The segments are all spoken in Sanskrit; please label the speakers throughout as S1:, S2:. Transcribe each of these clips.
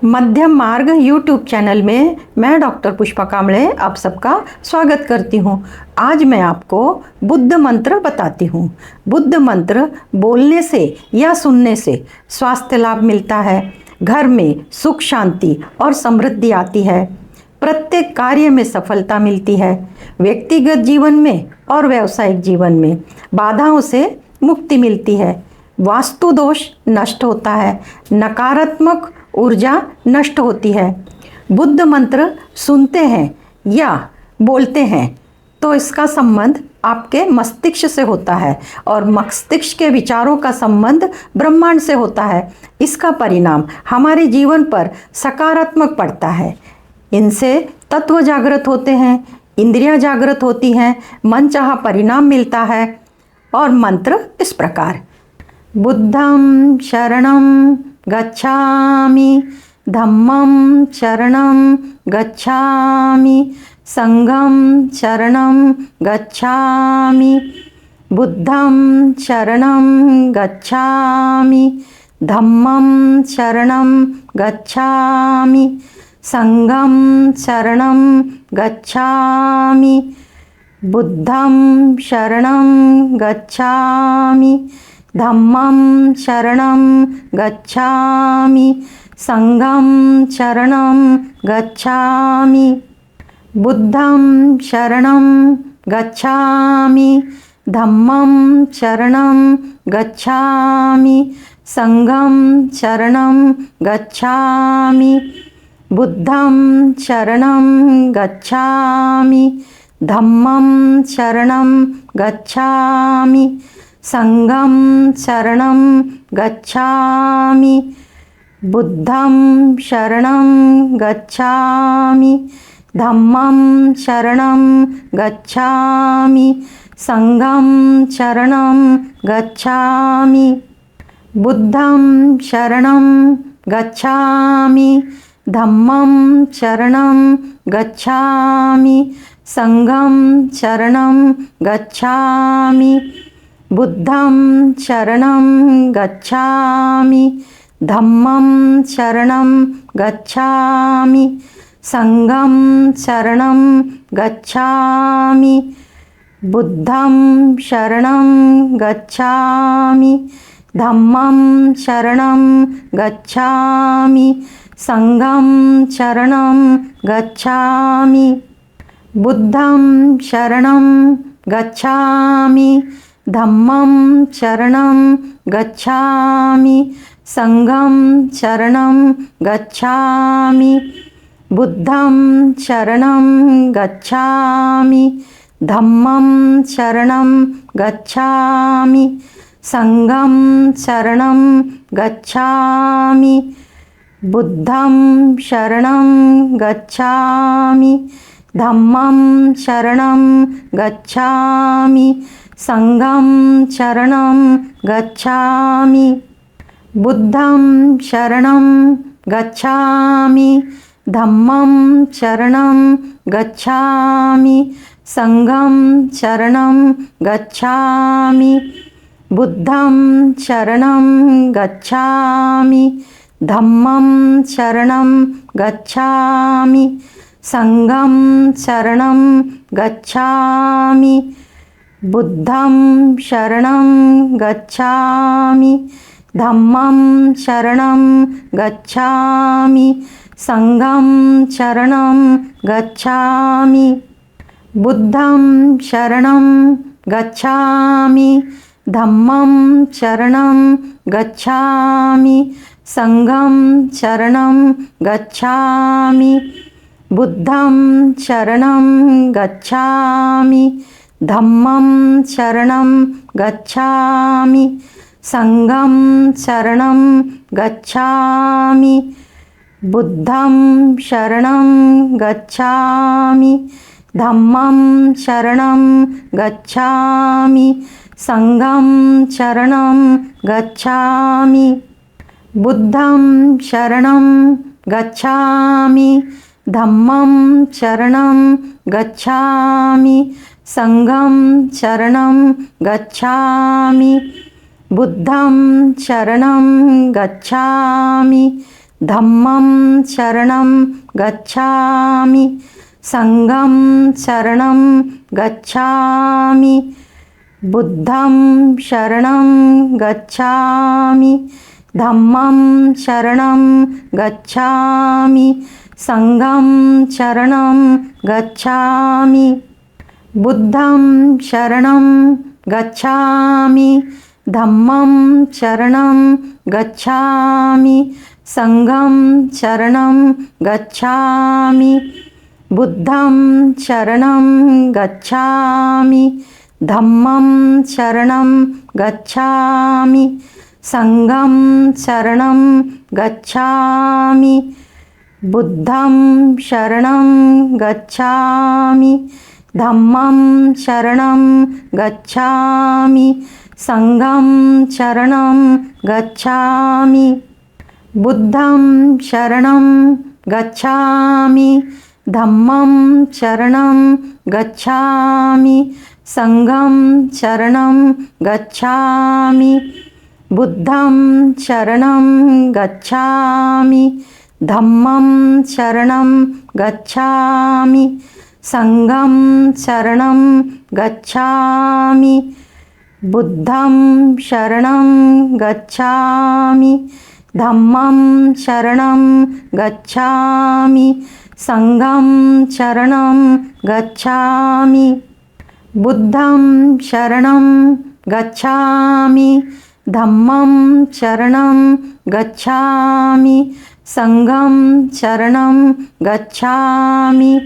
S1: मध्यम मार्ग यूट्यूब चैनल में मैं डॉक्टर पुष्पा कांबळे आप सबका स्वागत करती हूँ। आज मैं आपको बुद्ध मंत्र बताती हूँ। बुद्ध मंत्र बोलने से या सुनने से स्वास्थ्य लाभ मिलता है, घर में सुख शांति और समृद्धि आती है, प्रत्येक कार्य में सफलता मिलती है, व्यक्तिगत जीवन में और व्यावसायिक जीवन में बाधाओं से मुक्ति मिलती है, वास्तु दोष नष्ट होता है, नकारात्मक ऊर्जा नष्ट होती है। बुद्ध मंत्र सुनते हैं या बोलते हैं तो इसका संबंध आपके मस्तिष्क से होता है और मस्तिष्क के विचारों का संबंध ब्रह्मांड से होता है। इसका परिणाम हमारे जीवन पर सकारात्मक पड़ता है। इनसे तत्व जागृत होते हैं, इंद्रियां जागृत होती हैं, मनचाहा परिणाम मिलता है। और मंत्र इस प्रकार: बुद्धं शरणं गच्छामि, धम्मं शरणं गच्छामि, संघं शरणं गच्छामि, बुद्धं शरणं गच्छामि, धम्मं शरणं गच्छामि, संघं शरणं गच्छामि, बुद्धं शरणं गच्छामि, धम्मं शरणं गच्छामि, संघं शरणं गच्छामि, बुद्धं शरणं गच्छामि, धम्मं शरणं गच्छामि, संघं शरणं गच्छामि, बुद्धं शरणं गच्छामि, धम्मं शरणं गच्छामि, संघं शरणं गच्छामि, बुद्धं शरणं गच्छामि, धम्मं शरणं गच्छामि, संघं शरणं गच्छामि, बुद्धं शरणं गच्छामि, धम्मं शरणं गच्छामि, संघं शरणं गच्छामि, बुद्धं शरणं गच्छामि, धम्मं शरणं गच्छामि, संघं शरणं गच्छामि, बुद्धं शरणं गच्छामि, धम्मं शरणं गच्छामि, संघं शरणं गच्छामि, बुद्धं शरणं गच्छामि, धम्मं शरणं गच्छामि, संघं शरणं गच्छामि, बुद्धं शरणं गच्छामि, धम्मं शरणं गच्छामि, संघं शरणं गच्छामि, बुद्धं शरणं गच्छामि, धम्मं शरणं गच्छामि, संघं शरणं गच्छामि, बुद्धं शरणं गच्छामि, धम्मं शरणं गच्छामि, संघं शरणं गच्छामि, बुद्धं शरणं गच्छामि, धम्मं शरणं गच्छामि, संघं शरणं गच्छामि, बुद्धं शरणं गच्छामि, धम्मं शरणं गच्छामि, संघं शरणं गच्छामि, बुद्धं शरणं गच्छामि, धम्मं शरणं गच्छामि, संघं शरणं गच्छामि, बुद्धं शरणं गच्छामि, धम्मं शरणं गच्छामि, संघं शरणं गच्छामि, बुद्धं शरणं गच्छामि, धम्मं शरणं गच्छामि, संघं शरणं गच्छामि, बुद्धं शरणं गच्छामि, धम्मं शरणं गच्छामि, संघं शरणं गच्छामि, बुद्धं शरणं गच्छामि, धम्मं शरणं गच्छामि संघं शरणं गच्छामि बुद्धं शरणं गच्छामि धम्मं शरणं गच्छामि संघं शरणं गच्छामि बुद्धं शरणं गच्छामि धम्मं शरणं गच्छामि संघं शरणं गच्छामि बुद्धं शरणं गच्छामि धम्मं शरणं गच्छामि संघं शरणं गच्छामि बुद्धं शरणं गच्छामि धम्मं शरणं गच्छामि संघं शरणं गच्छामि बुद्धं शरणं गच्छामि धम्मं शरणं गच्छामि संघं शरणं गच्छामि बुद्धं शरणं गच्छामि धम्मं शरणं गच्छामि संघं शरणं गच्छामि बुद्धं शरणं गच्छामि धम्मं शरणं गच्छामि संघं शरणं गच्छामि बुद्धं शरणं गच्छामि धम्मं शरणं गच्छामि संघं शरणं गच्छामि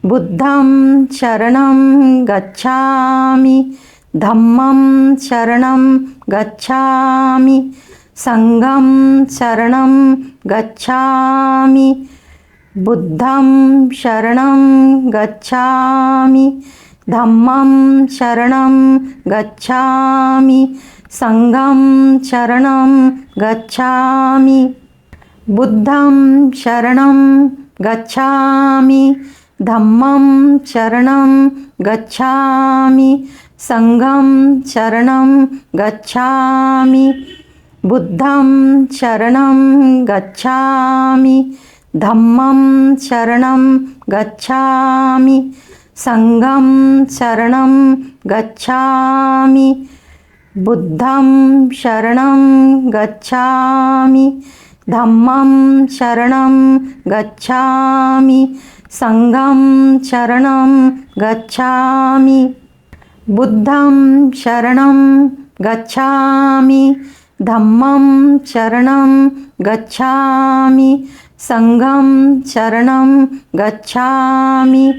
S1: बुद्धं शरणं गच्छामि धम्मं शरणं गच्छामि संघं शरणं गच्छामि बुद्धं शरणं गच्छामि धम्मं शरणं गच्छामि संघं शरणं गच्छामि बुद्धं शरणं गच्छामि धम्मं शरणं गच्छामि संघं शरणं गच्छामि बुद्धं शरणं गच्छामि धम्मं शरणं गच्छामि संघं शरणं गच्छामि बुद्धं शरणं गच्छामि धम्मं शरणं गच्छामि संघं शरणं गच्छामि बुद्धं शरणं गच्छामि धम्मं शरणं गच्छामि संघं शरणं गच्छामि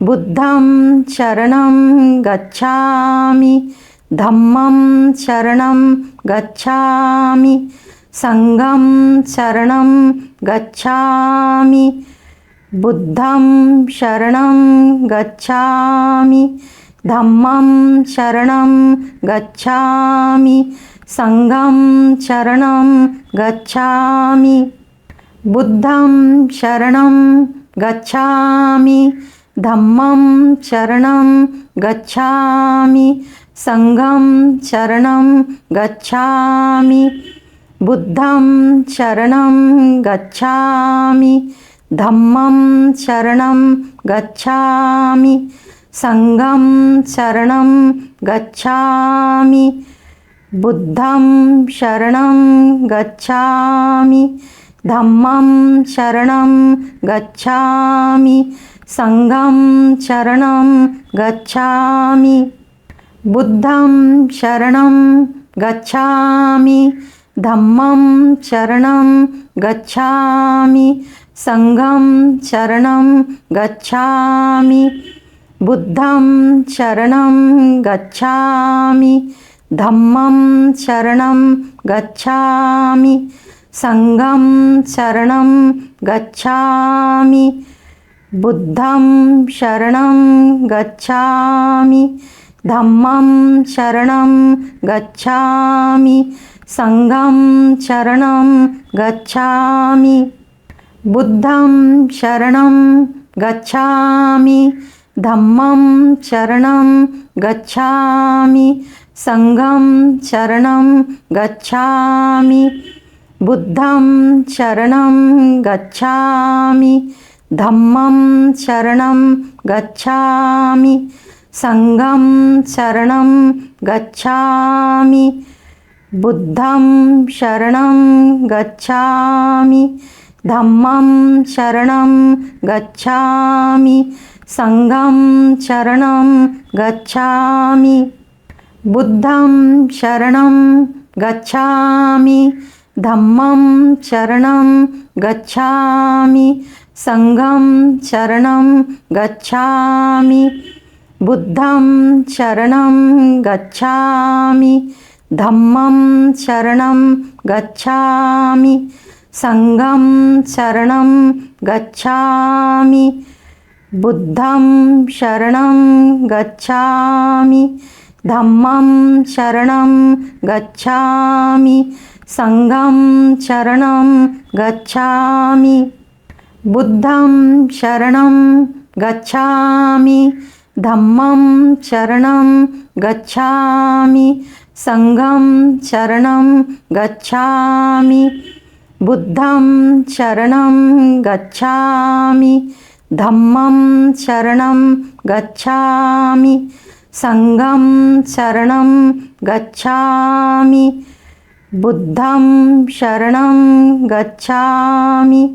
S1: बुद्धं शरणं गच्छामि धम्मं शरणं गच्छामि संघं शरणं गच्छामि बुद्धं शरणं गच्छामि धम्मं शरणं गच्छामि संघं शरणं गच्छामि बुद्धं शरणं गच्छामि धम्मं शरणं गच्छामि संघं शरणं गच्छामि बुद्धं शरणं गच्छामि धम्मं शरणं गच्छामि संघं शरणं गच्छामि बुद्धं शरणं गच्छामि धम्मं शरणं गच्छामि संघं शरणं गच्छामि बुद्धं शरणं गच्छामि धम्मं शरणं गच्छामि संघं शरणं गच्छामि बुद्धं शरणं गच्छामि धम्मं शरणं गच्छामि संघं शरणं गच्छामि बुद्धं शरणं गच्छामि धम्मं शरणं गच्छामि संघं शरणं गच्छामि बुद्धं शरणं गच्छामि धम्मं शरणं गच्छामि संघं शरणं गच्छामि बुद्धं शरणं गच्छामि धम्मं शरणं गच्छामि संघं शरणं गच्छामि बुद्धं शरणं गच्छामि धम्मं शरणं गच्छामि संघं शरणं गच्छामि बुद्धं शरणं गच्छामि धम्मं शरणं गच्छामि संघं शरणं गच्छामि बुद्धं शरणं गच्छामि धम्मं शरणं गच्छामि संघं शरणं गच्छामि बुद्धं शरणं गच्छामि धम्मं शरणं गच्छामि संघं शरणं गच्छामि बुद्धं शरणं गच्छामि धम्मं शरणं गच्छामि संघं शरणं गच्छामि बुद्धं शरणं गच्छामि धम्मं शरणं गच्छामि संघं शरणं गच्छामि बुद्धं शरणं गच्छामि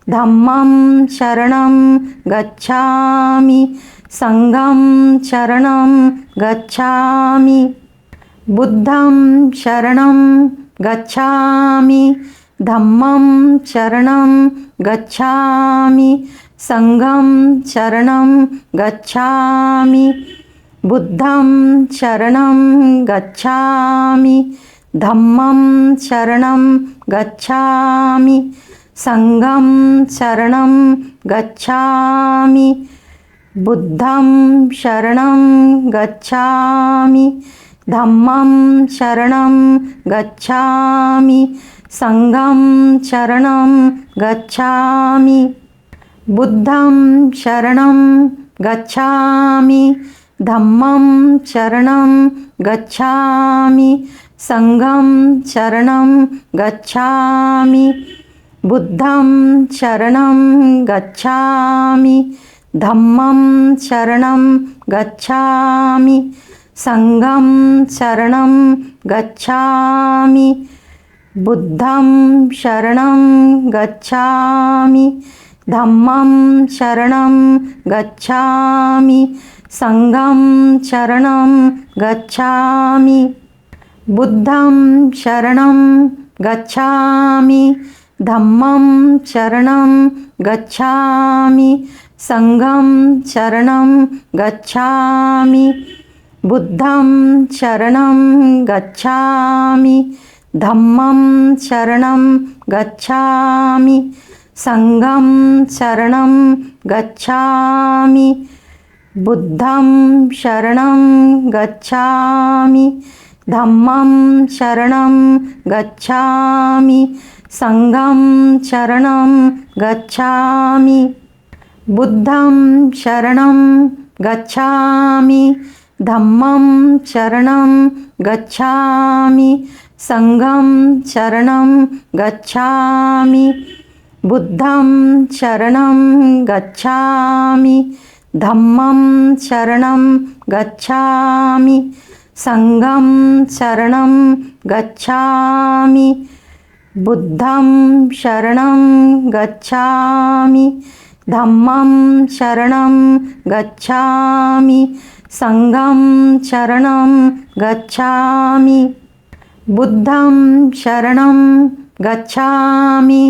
S1: धम्मं शरणं गच्छामि संघं शरणं गच्छामि बुद्धं शरणं गच्छामि धम्मं शरणं गच्छामि संघं शरणं गच्छामि बुद्धं शरणं गच्छामि धम्मं शरणं गच्छामि संघं शरणं गच्छामि बुद्धं शरणं गच्छामि धम्मं शरणं गच्छामि संघं शरणं गच्छामि बुद्धं शरणं गच्छामि धम्मं शरणं गच्छामि संघं शरणं गच्छामि बुद्धं शरणं गच्छामि धम्मं शरणं गच्छामि संघं शरणं गच्छामि बुद्धं शरणं गच्छामि धम्मं शरणं गच्छामि संघं शरणं गच्छामि बुद्धं शरणं गच्छामि धम्मं शरणं गच्छामि संघं शरणं गच्छामि बुद्धं शरणं गच्छामि धम्मं शरणं गच्छामि संघं शरणं गच्छामि बुद्धं शरणं गच्छामि धम्मं शरणं गच्छामि संघं शरणं गच्छामि बुद्धं शरणं गच्छामि धम्मं शरणं गच्छामि संघं शरणं गच्छामि बुद्धं शरणं गच्छामि धम्मं शरणं गच्छामि संघं शरणं गच्छामि बुद्धं शरणं गच्छामि धम्मं शरणं गच्छामि संघं शरणं गच्छामि बुद्धं शरणं गच्छामि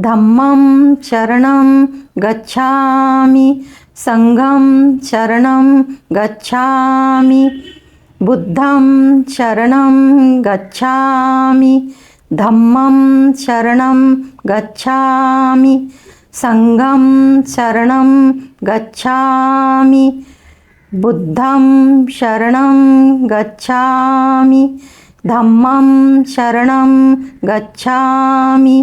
S1: धम्मं शरणं गच्छामि संघं शरणं गच्छामि बुद्धं शरणं गच्छामि धम्मं शरणं गच्छामि संघं शरणं गच्छामि बुद्धं शरणं गच्छामि धम्मं शरणं गच्छामि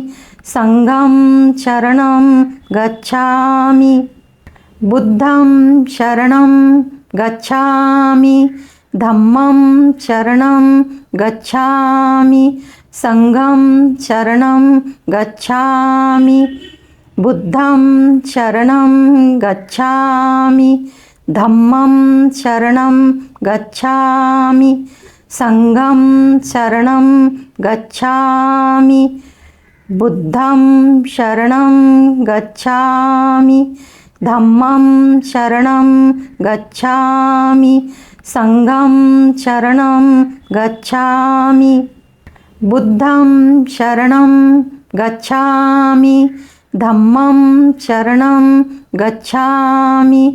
S1: संघं शरणं गच्छामि बुद्धं शरणं गच्छामि धम्मं शरणं गच्छामि संघं शरणं गच्छामि बुद्धं शरणं गच्छामि धम्मं शरणं गच्छामि संघं शरणं गच्छामि बुद्धं शरणं गच्छामि धम्मं शरणं गच्छामि संघं शरणं गच्छामि बुद्धं शरणं गच्छामि धम्मं शरणं गच्छामि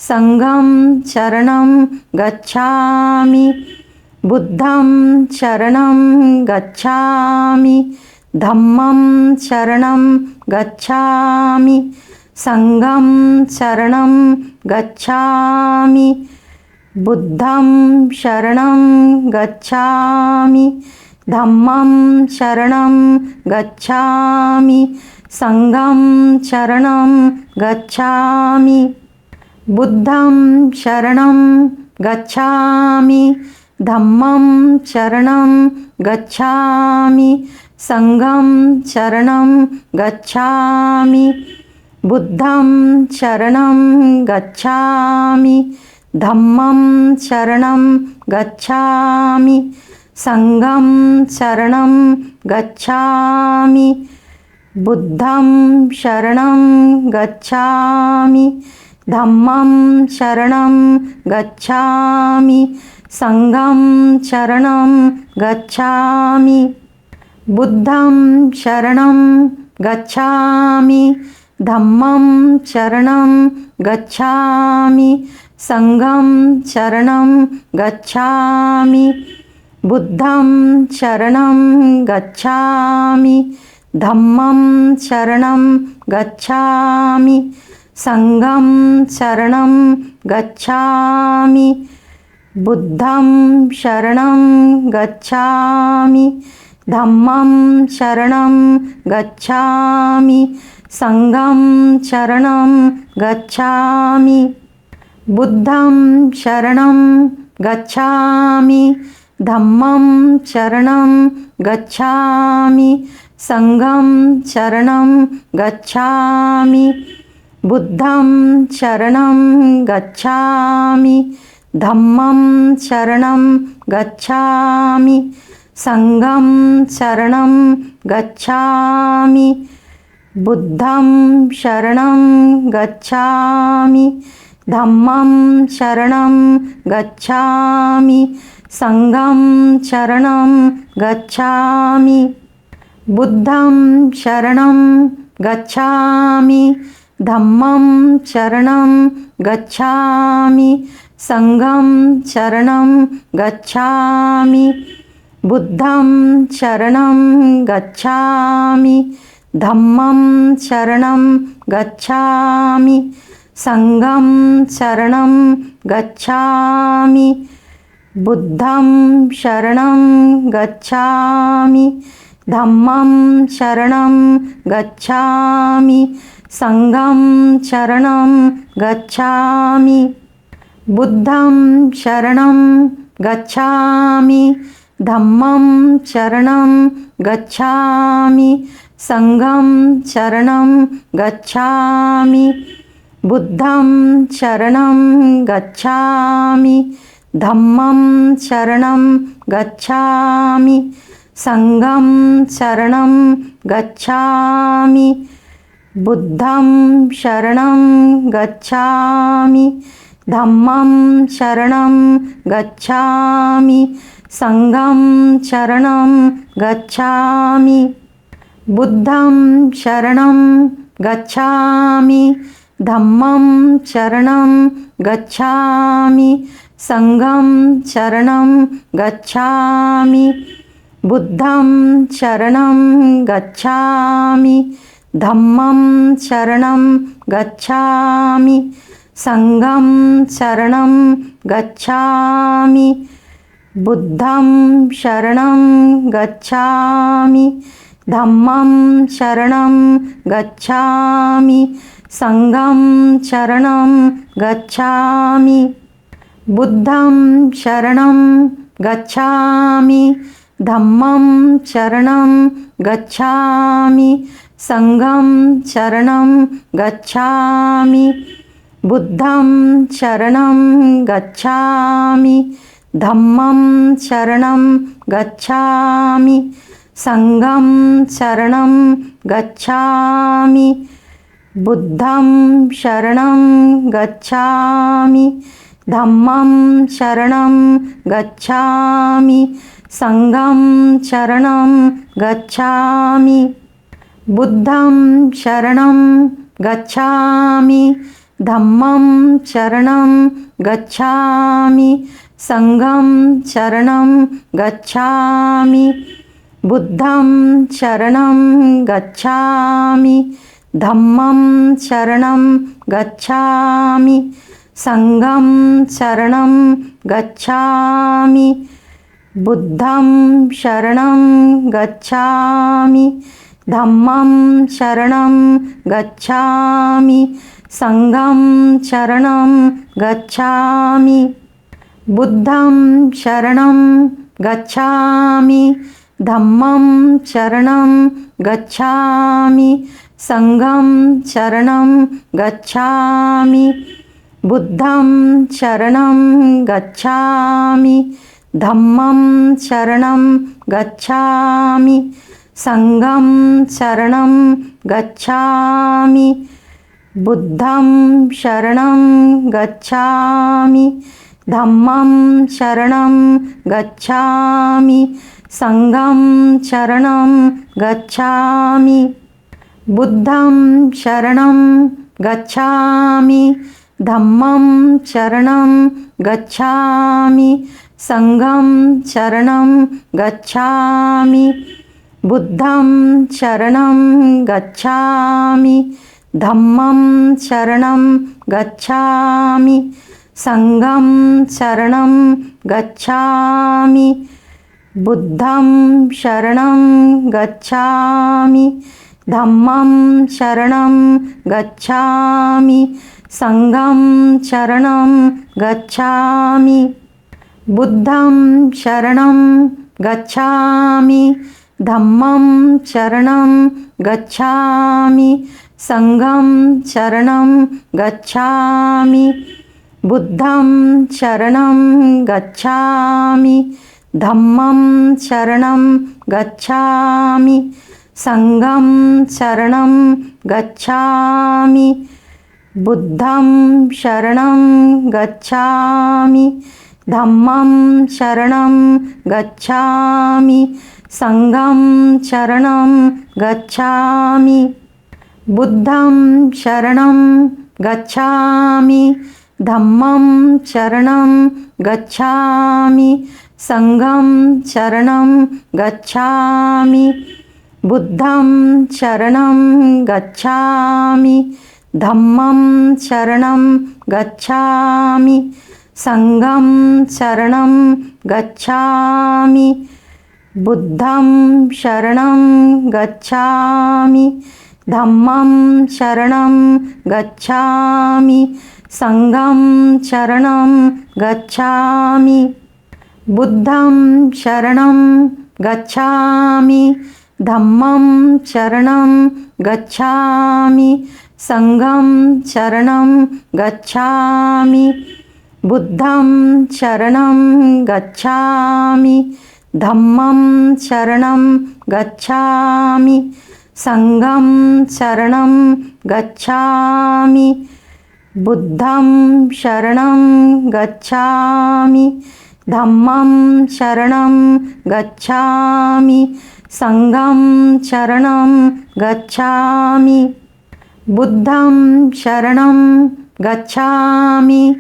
S1: संघं शरणं गच्छामि बुद्धं शरणं गच्छामि धम्मं शरणं गच्छामि संघं शरणं गच्छामि बुद्धं शरणं गच्छामि धम्मं शरणं गच्छामि संघं शरणं गच्छामि बुद्धं शरणं गच्छामि धम्मं शरणं गच्छामि संघं शरणं गच्छामि बुद्धं शरणं गच्छामि धम्मं शरणं गच्छामि संघं शरणं गच्छामि बुद्धं शरणं गच्छामि धम्मं शरणं गच्छामि संघं शरणं गच्छामि बुद्धं शरणं गच्छामि धम्मं शरणं गच्छामि संघं शरणं गच्छामि बुद्धं शरणं गच्छामि धम्मं शरणं गच्छामि संघं शरणं गच्छामि बुद्धं शरणं गच्छामि धम्मं शरणं गच्छामि संघं शरणं गच्छामि बुद्धं शरणं गच्छामि धम्मं शरणं गच्छामि संघं शरणं गच्छामि बुद्धं शरणं गच्छामि धम्मं शरणं गच्छामि संघं शरणं गच्छामि बुद्धं शरणं गच्छामि धम्मं शरणं गच्छामि संघं शरणं गच्छामि बुद्धं शरणं गच्छामि धम्मं शरणं गच्छामि संघं शरणं गच्छामि बुद्धं शरणं गच्छामि धम्मं शरणं गच्छामि संघं शरणं गच्छामि बुद्धं शरणं गच्छामि धम्मं शरणं गच्छामि संघं शरणं गच्छामि बुद्धं शरणं गच्छामि धम्मं शरणं गच्छामि संघं शरणं गच्छामि बुद्धं शरणं गच्छामि धम्मं शरणं गच्छामि संघं शरणं गच्छामि बुद्धं शरणं गच्छामि धम्मं शरणं गच्छामि संघं शरणं गच्छामि बुद्धं शरणं गच्छामि धम्मं शरणं गच्छामि संघं शरणं गच्छामि बुद्धं शरणं गच्छामि धम्मं शरणं गच्छामि संघं शरणं गच्छामि बुद्धं शरणं गच्छामि धम्मं शरणं गच्छामि संघं शरणं गच्छामि बुद्धं शरणं गच्छामि धम्मं शरणं गच्छामि संघं शरणं गच्छामि बुद्धं शरणं गच्छामि धम्मं शरणं गच्छामि संघं शरणं गच्छामि बुद्धं शरणं गच्छामि धम्मं शरणं गच्छामि संघं शरणं गच्छामि बुद्धं शरणं गच्छामि धम्मं शरणं गच्छामि संघं शरणं गच्छामि बुद्धं शरणं गच्छामि धम्मं शरणं गच्छामि संघं शरणं गच्छामि बुद्धं शरणं गच्छामि धम्मं शरणं गच्छामि संघं शरणं गच्छामि बुद्धं शरणं गच्छामि धम्मं शरणं गच्छामि संघं शरणं गच्छामि बुद्धं शरणं गच्छामि धम्मं शरणं गच्छामि संघं शरणं गच्छामि बुद्धं शरणं गच्छामि धम्मं शरणं गच्छामि संघं शरणं गच्छामि बुद्धं शरणं गच्छामि धम्मं शरणं गच्छामि संघं शरणं गच्छामि बुद्धं शरणं गच्छामि धम्मं शरणं गच्छामि संघं शरणं गच्छामि बुद्धं शरणं गच्छामि धम्मं शरणं गच्छामि संघं शरणं गच्छामि बुद्धं शरणं गच्छामि धम्मं शरणं गच्छामि संघं शरणं गच्छामि बुद्धं शरणं गच्छामि धम्मं शरणं गच्छामि संघं शरणं गच्छामि बुद्धं शरणं गच्छामि धम्मं शरणं गच्छामि संघं शरणं गच्छामि बुद्धं शरणं गच्छामि धम्मं शरणं गच्छामि संघं शरणं गच्छामि बुद्धं शरणं गच्छामि धम्मं शरणं गच्छामि संघं शरणं गच्छामि बुद्धं शरणं गच्छामि धम्मं शरणं गच्छामि संघं शरणं गच्छामि बुद्धं शरणं गच्छामि धम्मं शरणं गच्छामि संघं शरणं गच्छामि बुद्धं शरणं गच्छामि धम्मं शरणं गच्छामि संघं शरणं गच्छामि बुद्धं शरणं गच्छामि धम्मं शरणं गच्छामि संघं शरणं गच्छामि बुद्धं शरणं गच्छामि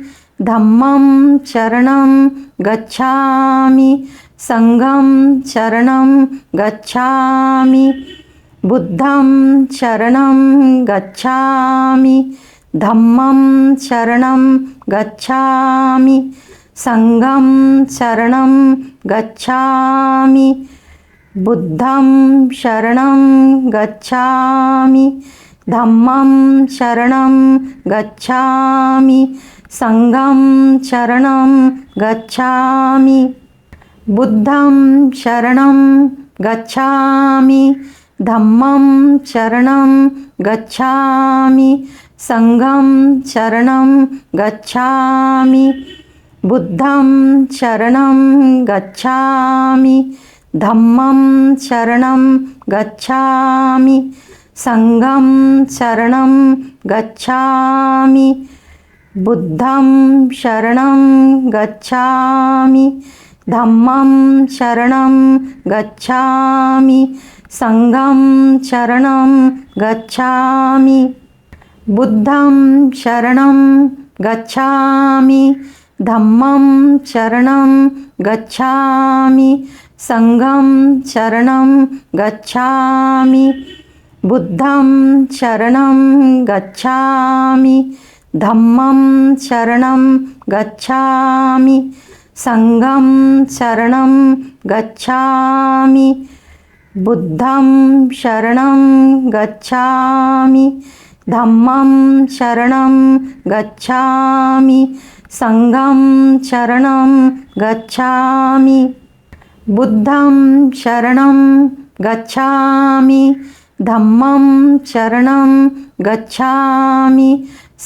S1: धम्मं शरणं गच्छामि संघं शरणं गच्छामि बुद्धं शरणं गच्छामि धम्मं शरणं गच्छामि संघं शरणं गच्छामि बुद्धं शरणं गच्छामि धम्मं शरणं गच्छामि संघं शरणं गच्छामि बुद्धं शरणं गच्छामि धम्मं शरणं गच्छामि संघं शरणं गच्छामि बुद्धं शरणं गच्छामि धम्मं शरणं गच्छामि संघं शरणं गच्छामि बुद्धं शरणं गच्छामि धम्मं शरणं गच्छामि संघं शरणं गच्छामि बुद्धं शरणं गच्छामि धम्मं शरणं गच्छामि संघं शरणं गच्छामि बुद्धं शरणं गच्छामि धम्मं शरणं गच्छामि संघं शरणं गच्छामि बुद्धं शरणं गच्छामि धम्मं शरणं गच्छामि संघं शरणं गच्छामि बुद्धं शरणं गच्छामि धम्मं शरणं गच्छामि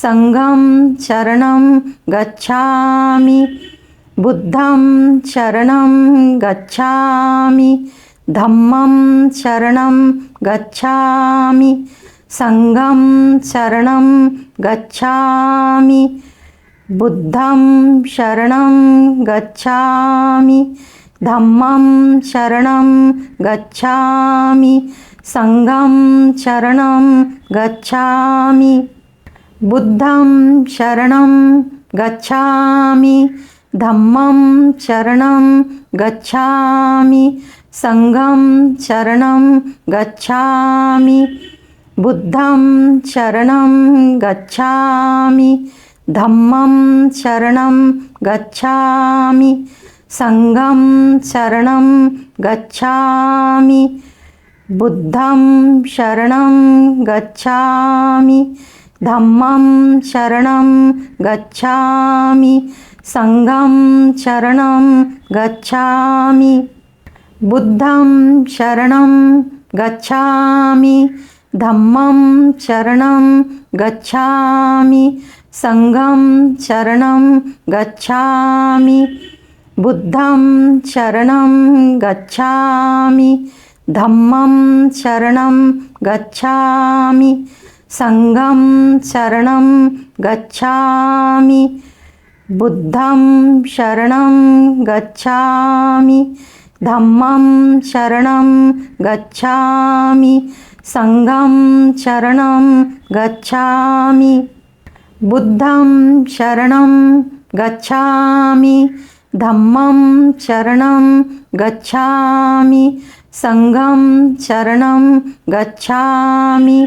S1: संघं शरणं गच्छामि बुद्धं शरणं गच्छामि धम्मं शरणं गच्छामि संघं शरणं गच्छामि बुद्धं शरणं गच्छामि धम्मं शरणं गच्छामि संघं शरणं गच्छामि बुद्धं शरणं गच्छामि धम्मं शरणं गच्छामि संघं शरणं गच्छामि बुद्धं शरणं गच्छामि धम्मं शरणं गच्छामि संघं शरणं गच्छामि बुद्धं शरणं गच्छामि धम्मं शरणं गच्छामि संघं शरणं गच्छामि बुद्धं शरणं गच्छामि धम्मं शरणं गच्छामि संघं शरणं गच्छामि बुद्धं शरणं गच्छामि धम्मं शरणं गच्छामि संघं शरणं गच्छामि बुद्धं शरणं गच्छामि धम्मं शरणं गच्छामि संघं शरणं गच्छामि बुद्धं शरणं गच्छामि धम्मं शरणं गच्छामि संघं शरणं गच्छामि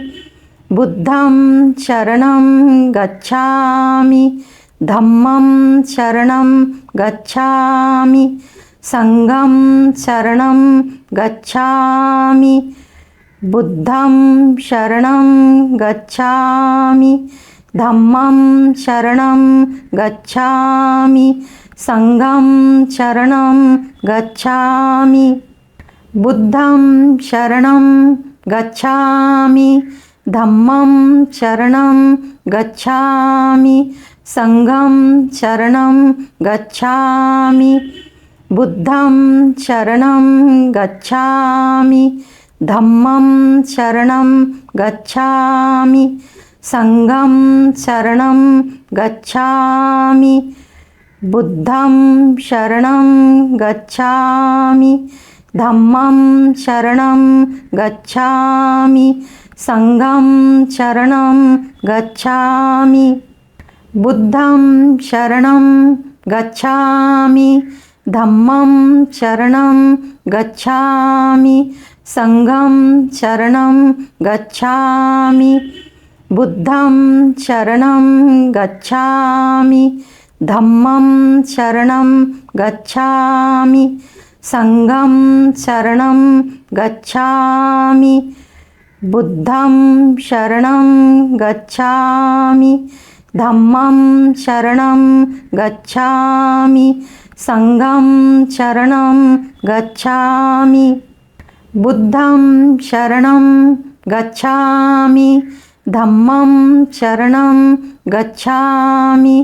S1: बुद्धं शरणं गच्छामि धम्मं शरणं गच्छामि संघं शरणं गच्छामि बुद्धं शरणं गच्छामि धम्मं शरणं गच्छामि संघं शरणं गच्छामि बुद्धं शरणं गच्छामि धम्मं शरणं गच्छामि संघं शरणं गच्छामि बुद्धं शरणं गच्छामि धम्मं शरणं गच्छामि संघं शरणं गच्छामि बुद्धं शरणं गच्छामि धम्मं शरणं गच्छामि संघं शरणं गच्छामि बुद्धं शरणं गच्छामि धम्मं शरणं गच्छामि संघं शरणं गच्छामि बुद्धं शरणं गच्छामि धम्मं शरणं गच्छामि संघं शरणं गच्छामि बुद्धं शरणं गच्छामि धम्मं शरणं गच्छामि संघं शरणं गच्छामि बुद्धं शरणं गच्छामि धम्मं शरणं गच्छामि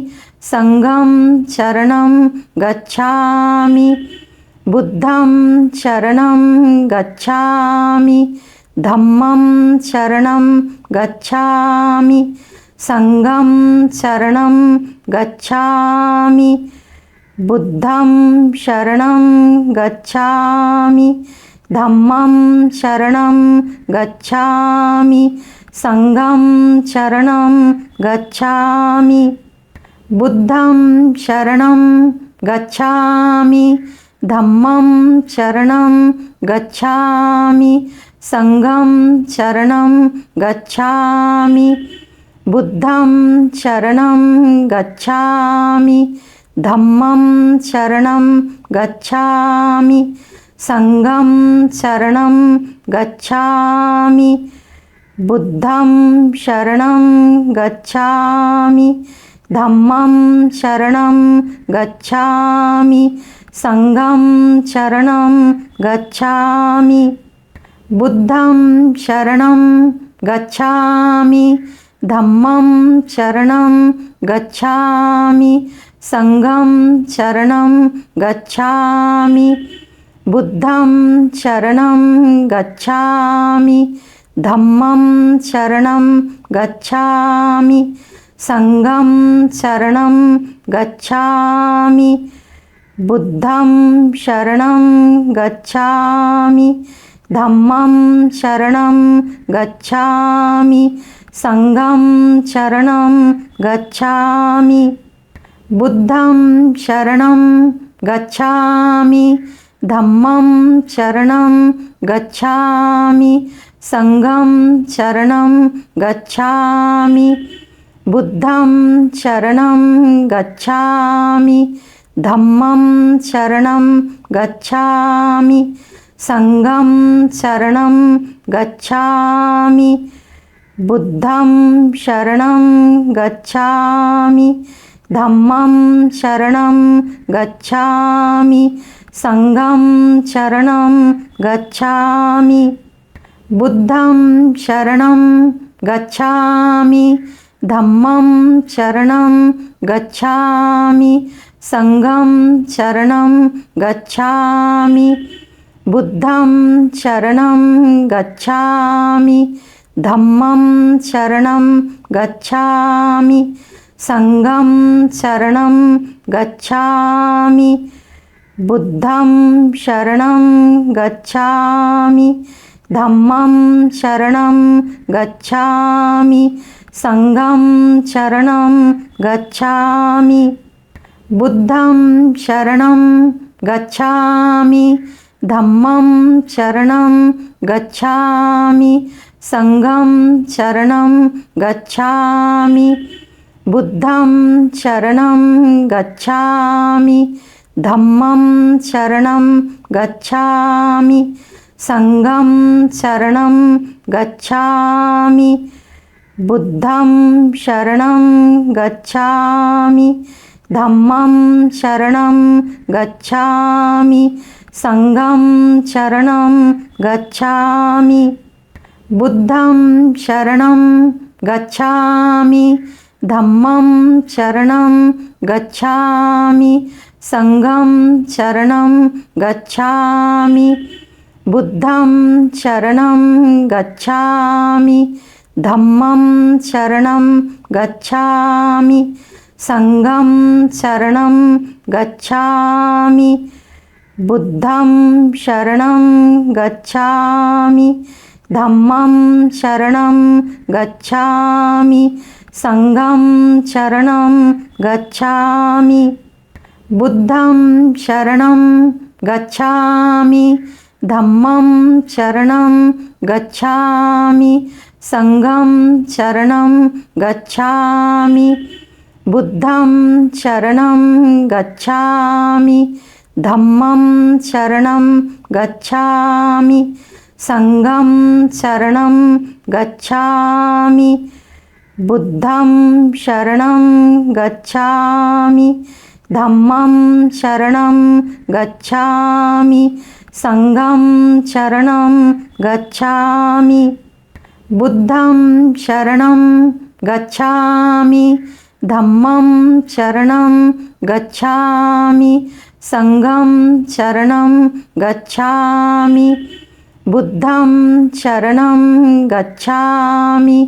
S1: संघं शरणं गच्छामि बुद्धं शरणं गच्छामि धम्मं शरणं गच्छामि संघं शरणं गच्छामि बुद्धं शरणं गच्छामि धम्मं शरणं गच्छामि संघं शरणं गच्छामि बुद्धं शरणं गच्छामि धम्मं शरणं गच्छामि संघं शरणं गच्छामि बुद्धं शरणं गच्छामि धम्मं शरणं गच्छामि संघं शरणं गच्छामि बुद्धं शरणं गच्छामि धम्मं शरणं गच्छामि संघं शरणं गच्छामि बुद्धं शरणं गच्छामि धम्मं शरणं गच्छामि संघं शरणं गच्छामि बुद्धं शरणं गच्छामि धम्मं शरणं गच्छामि संघं शरणं गच्छामि बुद्धं शरणं गच्छामि धम्मं शरणं गच्छामि संघं शरणं गच्छामि बुद्धं शरणं गच्छामि धम्मं शरणं गच्छामि संघं शरणं गच्छामि बुद्धं शरणं गच्छामि धम्मं शरणं गच्छामि संघं शरणं गच्छामि बुद्धं शरणं गच्छामि धम्मं शरणं गच्छामि संघं शरणं गच्छामि बुद्धं शरणं गच्छामि धम्मं शरणं गच्छामि संघं शरणं गच्छामि बुद्धं शरणं गच्छामि धम्मं शरणं गच्छामि संघं शरणं गच्छामि बुद्धं शरणं गच्छामि धम्मं शरणं गच्छामि संघं शरणं गच्छामि बुद्धं शरणं गच्छामि धम्मं शरणं गच्छामि संघं शरणं गच्छामि बुद्धं शरणं गच्छामि धम्मं शरणं गच्छामि संघं शरणं गच्छामि बुद्धं शरणं गच्छामि धम्मं शरणं गच्छामि संघं शरणं गच्छामि बुद्धं शरणं गच्छामि धम्मं शरणं गच्छामि संघं शरणं गच्छामि बुद्धं शरणं गच्छामि धम्मं शरणं गच्छामि, สังฆัง शरणं गच्छामि संघं शरणं गच्छामि बुद्धं शरणं गच्छामि धम्मं शरणं गच्छामि संघं शरणं गच्छामि बुद्धं शरणं गच्छामि संघं शरणं गच्छामि बुद्धं शरणं गच्छामि संघं शरणं गच्छामि बुद्धं शरणं गच्छामि धम्मं शरणं गच्छामि संघं शरणं गच्छामि बुद्धं शरणं गच्छामि धम्मं शरणं गच्छामि संघं शरणं गच्छामि बुद्धं शरणं गच्छामि धम्मं शरणं गच्छामि संघं शरणं गच्छामि बुद्धं शरणं गच्छामि धम्मं शरणं गच्छामि संघं शरणं गच्छामि बुद्धं शरणं गच्छामि धम्मं शरणं गच्छामि संघं शरणं गच्छामि बुद्धं शरणं गच्छामि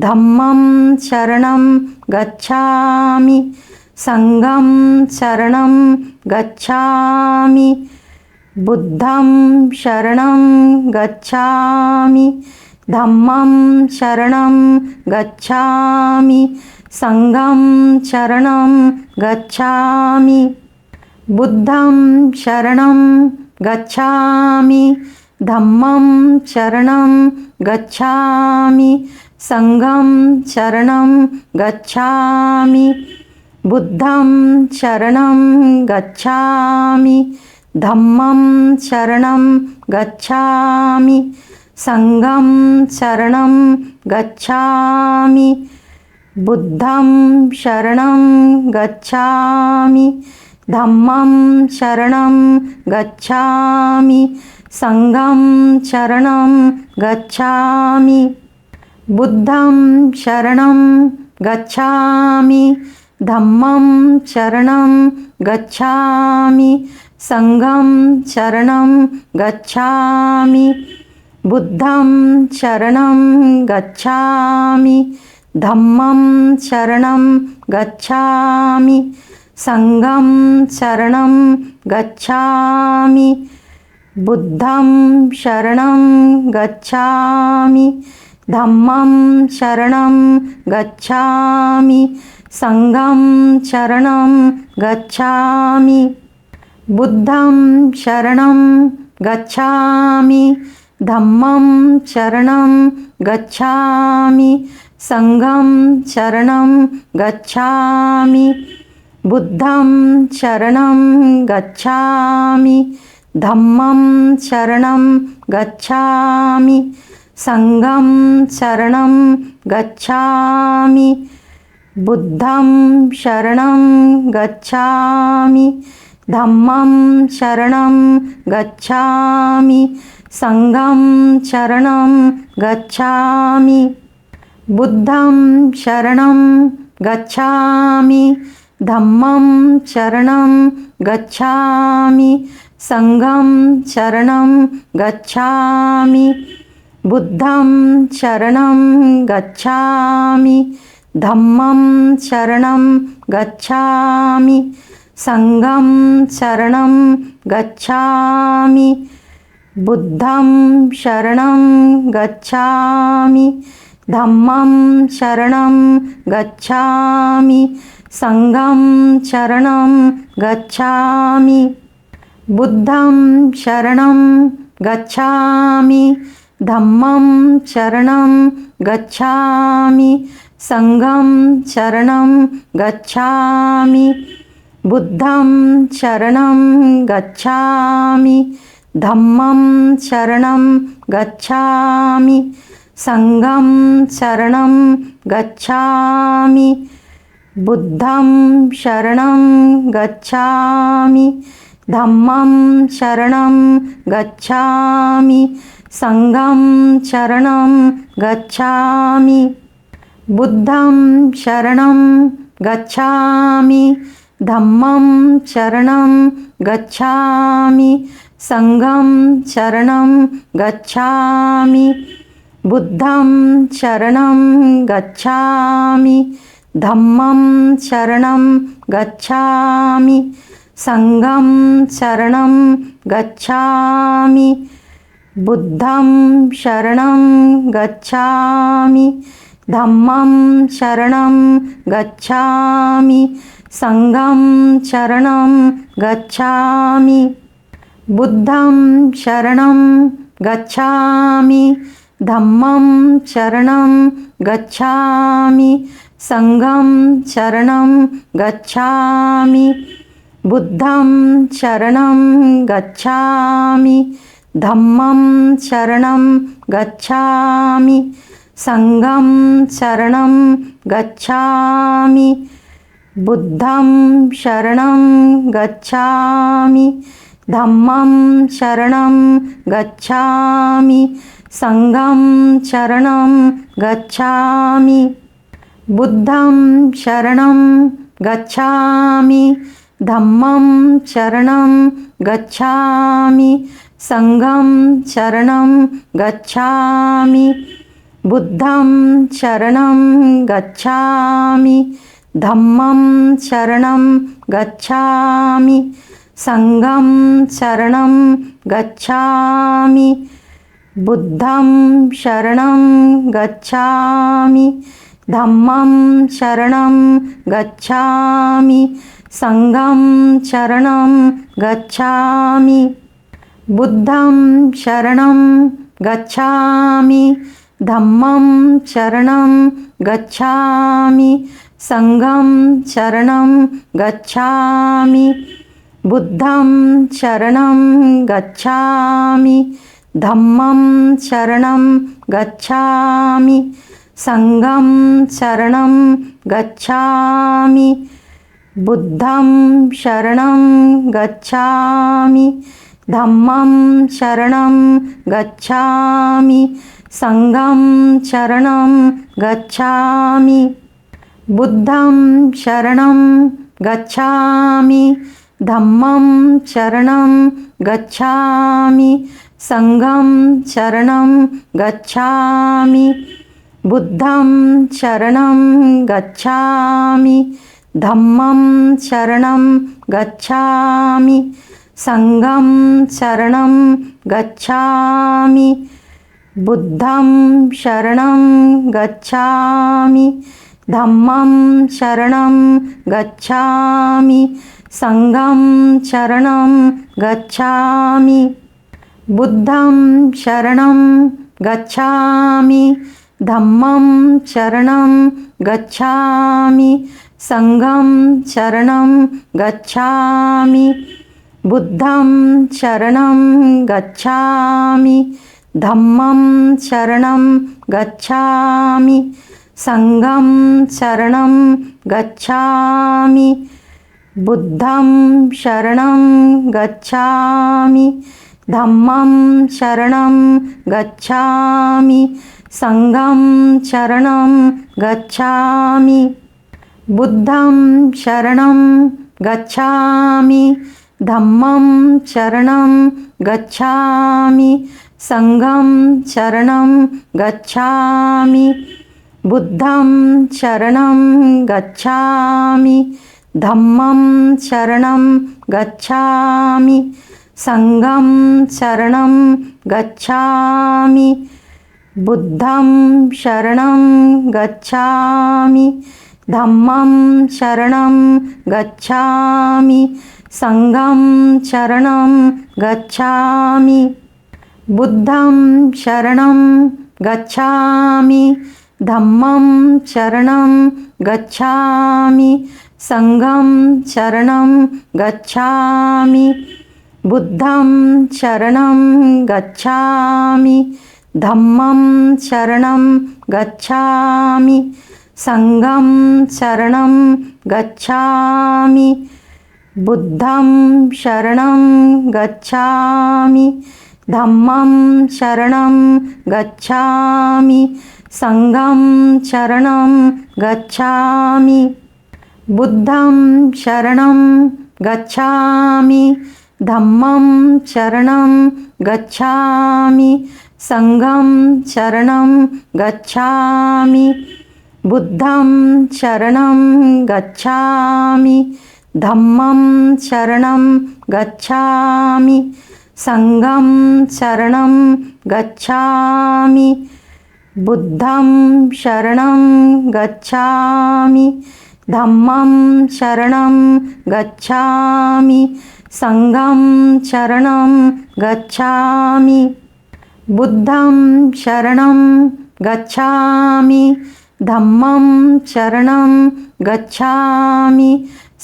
S1: धम्मं शरणं गच्छामि संघं शरणं गच्छामि बुद्धं शरणं गच्छामि धम्मं शरणं गच्छामि संघं शरणं गच्छामि बुद्धं शरणं गच्छामि धम्मं शरणं गच्छामि संघं शरणं गच्छामि बुद्धं शरणं गच्छामि धम्मं शरणं गच्छामि संघं शरणं गच्छामि बुद्धं शरणं गच्छामि धम्मं शरणं गच्छामि संघं शरणं गच्छामि बुद्धं शरणं गच्छामि धम्मं शरणं गच्छामि संघं शरणं गच्छामि बुद्धं शरणं गच्छामि धम्मं शरणं गच्छामि संघं शरणं गच्छामि बुद्धं शरणं गच्छामि धम्मं शरणं गच्छामि संघं शरणं गच्छामि बुद्धं शरणं गच्छामि धम्मं शरणं गच्छामि संघं शरणं गच्छामि बुद्धं शरणं गच्छामि धम्मं शरणं गच्छामि संघं शरणं गच्छामि बुद्धं शरणं गच्छामि धम्मं शरणं गच्छामि संघं शरणं गच्छामि बुद्धं शरणं गच्छामि धम्मं शरणं गच्छामि संघं शरणं गच्छामि बुद्धं शरणं गच्छामि धम्मं शरणं गच्छामि संघं शरणं गच्छामि बुद्धं शरणं गच्छामि धम्मं शरणं गच्छामि संघं शरणं गच्छामि बुद्धं शरणं गच्छामि धम्मं शरणं गच्छामि संघं शरणं गच्छामि बुद्धं शरणं गच्छामि धम्मं शरणं गच्छामि संघं शरणं गच्छामि बुद्धं शरणं गच्छामि धम्मं शरणं गच्छामि संघं शरणं गच्छामि बुद्धं शरणं गच्छामि धम्मं शरणं गच्छामि संघं शरणं गच्छामि बुद्धं शरणं गच्छामि धम्मं शरणं गच्छामि संघं शरणं गच्छामि बुद्धं शरणं गच्छामि धम्मं शरणं गच्छामि संघं शरणं गच्छामि बुद्धं शरणं गच्छामि धम्मं शरणं गच्छामि संघं शरणं गच्छामि बुद्धं शरणं गच्छामि धम्मं शरणं गच्छामि संघं शरणं गच्छामि बुद्धं शरणं गच्छामि धम्मं शरणं गच्छामि संघं शरणं गच्छामि बुद्धं शरणं गच्छामि धम्मं शरणं गच्छामि संघं शरणं गच्छामि बुद्धं शरणं गच्छामि धम्मं शरणं गच्छामि संघं शरणं गच्छामि बुद्धं शरणं गच्छामि धम्मं शरणं गच्छामि संघं शरणं गच्छामि बुद्धं शरणं गच्छामि धम्मं शरणं गच्छामि संघं शरणं गच्छामि बुद्धं शरणं गच्छामि धम्मं शरणं गच्छामि संघं शरणं गच्छामि बुद्धं शरणं गच्छामि धम्मं शरणं गच्छामि संघं शरणं गच्छामि बुद्धं शरणं गच्छामि धम्मं शरणं गच्छामि संघं शरणं गच्छामि बुद्धं शरणं गच्छामि धम्मं शरणं गच्छामि संघं शरणं गच्छामि बुद्धं शरणं गच्छामि धम्मं शरणं गच्छामि संघं शरणं गच्छामि बुद्धं शरणं गच्छामि धम्मं शरणं गच्छामि संघं शरणं गच्छामि बुद्धं शरणं गच्छामि धम्मं शरणं गच्छामि संघं शरणं गच्छामि बुद्धं शरणं गच्छामि धम्मं शरणं गच्छामि संघं शरणं गच्छामि बुद्धं शरणं गच्छामि धम्मं शरणं गच्छामि संघं शरणं गच्छामि बुद्धं शरणं गच्छामि धम्मं शरणं गच्छामि संघं शरणं गच्छामि बुद्धं शरणं गच्छामि धम्मं शरणं गच्छामि संघं शरणं गच्छामि बुद्धं शरणं गच्छामि धम्मं शरणं गच्छामि संघं शरणं गच्छामि बुद्धं शरणं गच्छामि धम्मं शरणं गच्छामि संघं शरणं गच्छामि बुद्धं शरणं गच्छामि धम्मं शरणं गच्छामि संघं शरणं गच्छामि बुद्धं शरणं गच्छामि धम्मं शरणं गच्छामि संघं शरणं गच्छामि बुद्धं शरणं गच्छामि धम्मं शरणं गच्छामि संघं शरणं गच्छामि बुद्धं शरणं गच्छामि धम्मं शरणं गच्छामि संघं शरणं गच्छामि बुद्धं शरणं गच्छामि धम्मं शरणं गच्छामि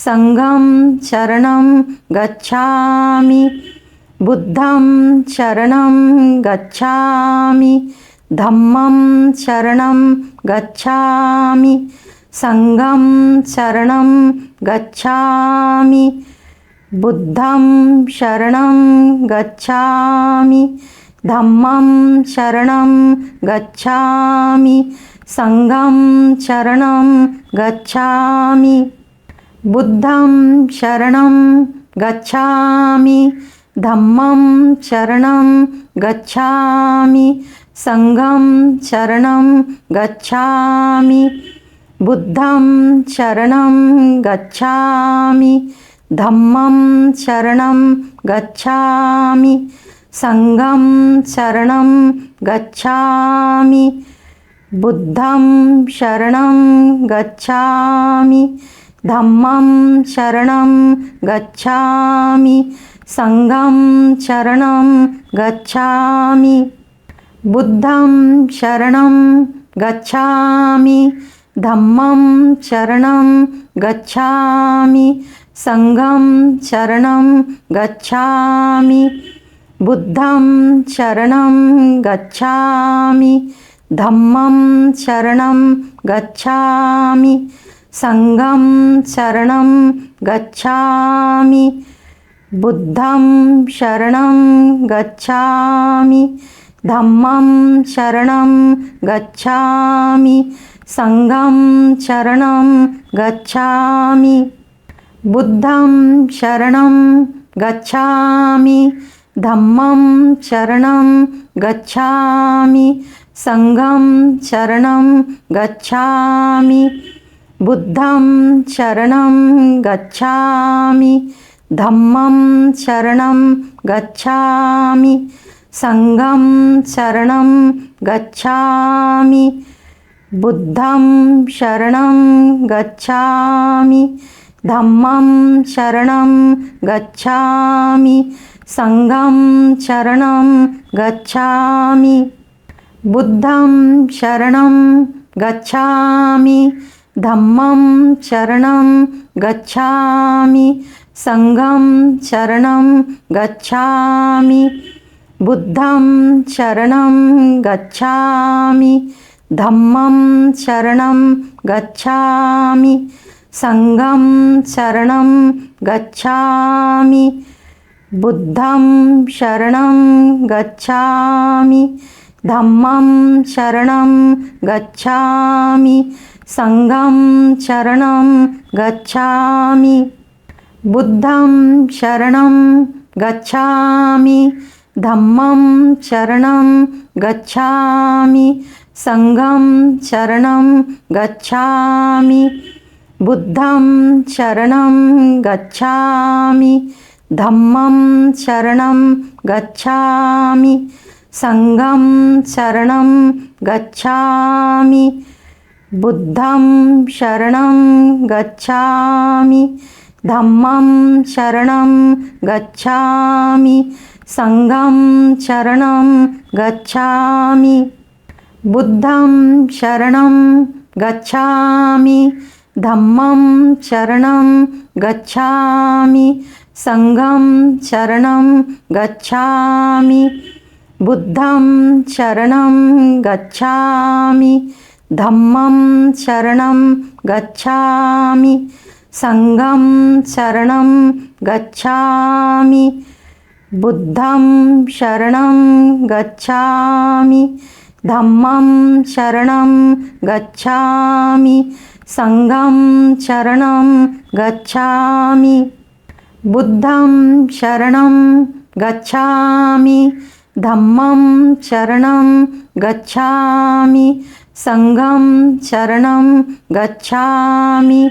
S1: संघं शरणं गच्छामि बुद्धं शरणं गच्छामि धम्मं शरणं गच्छामि संघं शरणं गच्छामि बुद्धं शरणं गच्छामि धम्मं शरणं गच्छामि संघं शरणं गच्छामि बुद्धं शरणं गच्छामि धम्मं शरणं गच्छामि संघं शरणं गच्छामि बुद्धं शरणं गच्छामि धम्मं शरणं गच्छामि संघं शरणं गच्छामि बुद्धं शरणं गच्छामि धम्मं शरणं गच्छामि संघं शरणं गच्छामि बुद्धं शरणं गच्छामि धम्मं शरणं गच्छामि संघं शरणं गच्छामि बुद्धं शरणं गच्छामि धम्मं शरणं गच्छामि संघं शरणं गच्छामि बुद्धं शरणं गच्छामि धम्मं शरणं गच्छामि संघं शरणं गच्छामि बुद्धं शरणं गच्छामि धम्मं शरणं गच्छामि संघं शरणं गच्छामि बुद्धं शरणं गच्छामि धम्मं शरणं गच्छामि संघं शरणं गच्छामि बुद्धं शरणं गच्छामि धम्मं शरणं गच्छामि संघं शरणं गच्छामि बुद्धं शरणं गच्छामि धम्मं शरणं गच्छामि संघं शरणं गच्छामि बुद्धं शरणं गच्छामि धम्मं शरणं गच्छामि संघं शरणं गच्छामि बुद्धं शरणं गच्छामि धम्मं शरणं गच्छामि संघं शरणं गच्छामि बुद्धं शरणं गच्छामि धम्मं शरणं गच्छामि संघं शरणं गच्छामि बुद्धं शरणं गच्छामि धम्मं शरणं गच्छामि संघं शरणं गच्छामि बुद्धं शरणं गच्छामि धम्मं शरणं गच्छामि संघं शरणं गच्छामि बुद्धं शरणं गच्छामि धम्मं शरणं गच्छामि संघं शरणं गच्छामि बुद्धं शरणं गच्छामि धम्मं शरणं गच्छामि संघं शरणं गच्छामि बुद्धं शरणं गच्छामि धम्मं शरणं गच्छामि संघं शरणं गच्छामि बुद्धं शरणं गच्छामि धम्मं शरणं गच्छामि संघं शरणं गच्छामि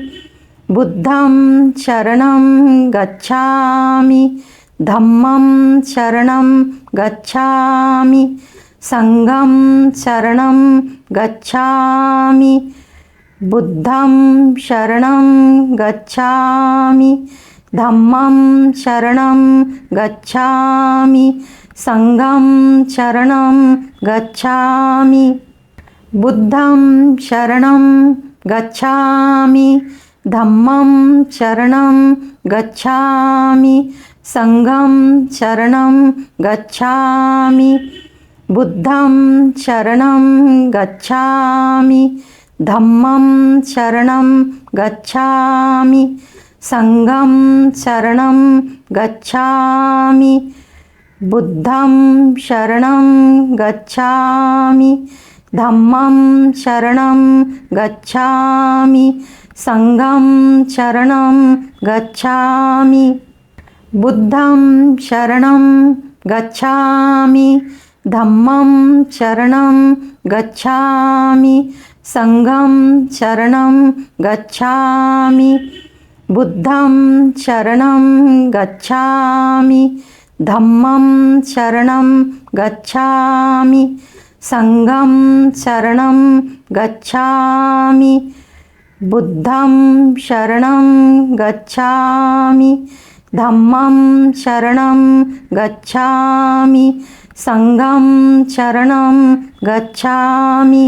S1: बुद्धं शरणं गच्छामि धम्मं शरणं गच्छामि संघं शरणं गच्छामि बुद्धं शरणं गच्छामि धम्मं शरणं गच्छामि संघं शरणं गच्छामि बुद्धं शरणं गच्छामि धम्मं शरणं गच्छामि संघं शरणं गच्छामि बुद्धं शरणं गच्छामि धम्मं शरणं गच्छामि संघं शरणं गच्छामि बुद्धं शरणं गच्छामि धम्मं शरणं गच्छामि संघं शरणं गच्छामि बुद्धं शरणं गच्छामि धम्मं शरणं गच्छामि संघं शरणं गच्छामि बुद्धं शरणं गच्छामि धम्मं शरणं गच्छामि संघं शरणं गच्छामि बुद्धं शरणं गच्छामि धम्मं शरणं गच्छामि संघं शरणं गच्छामि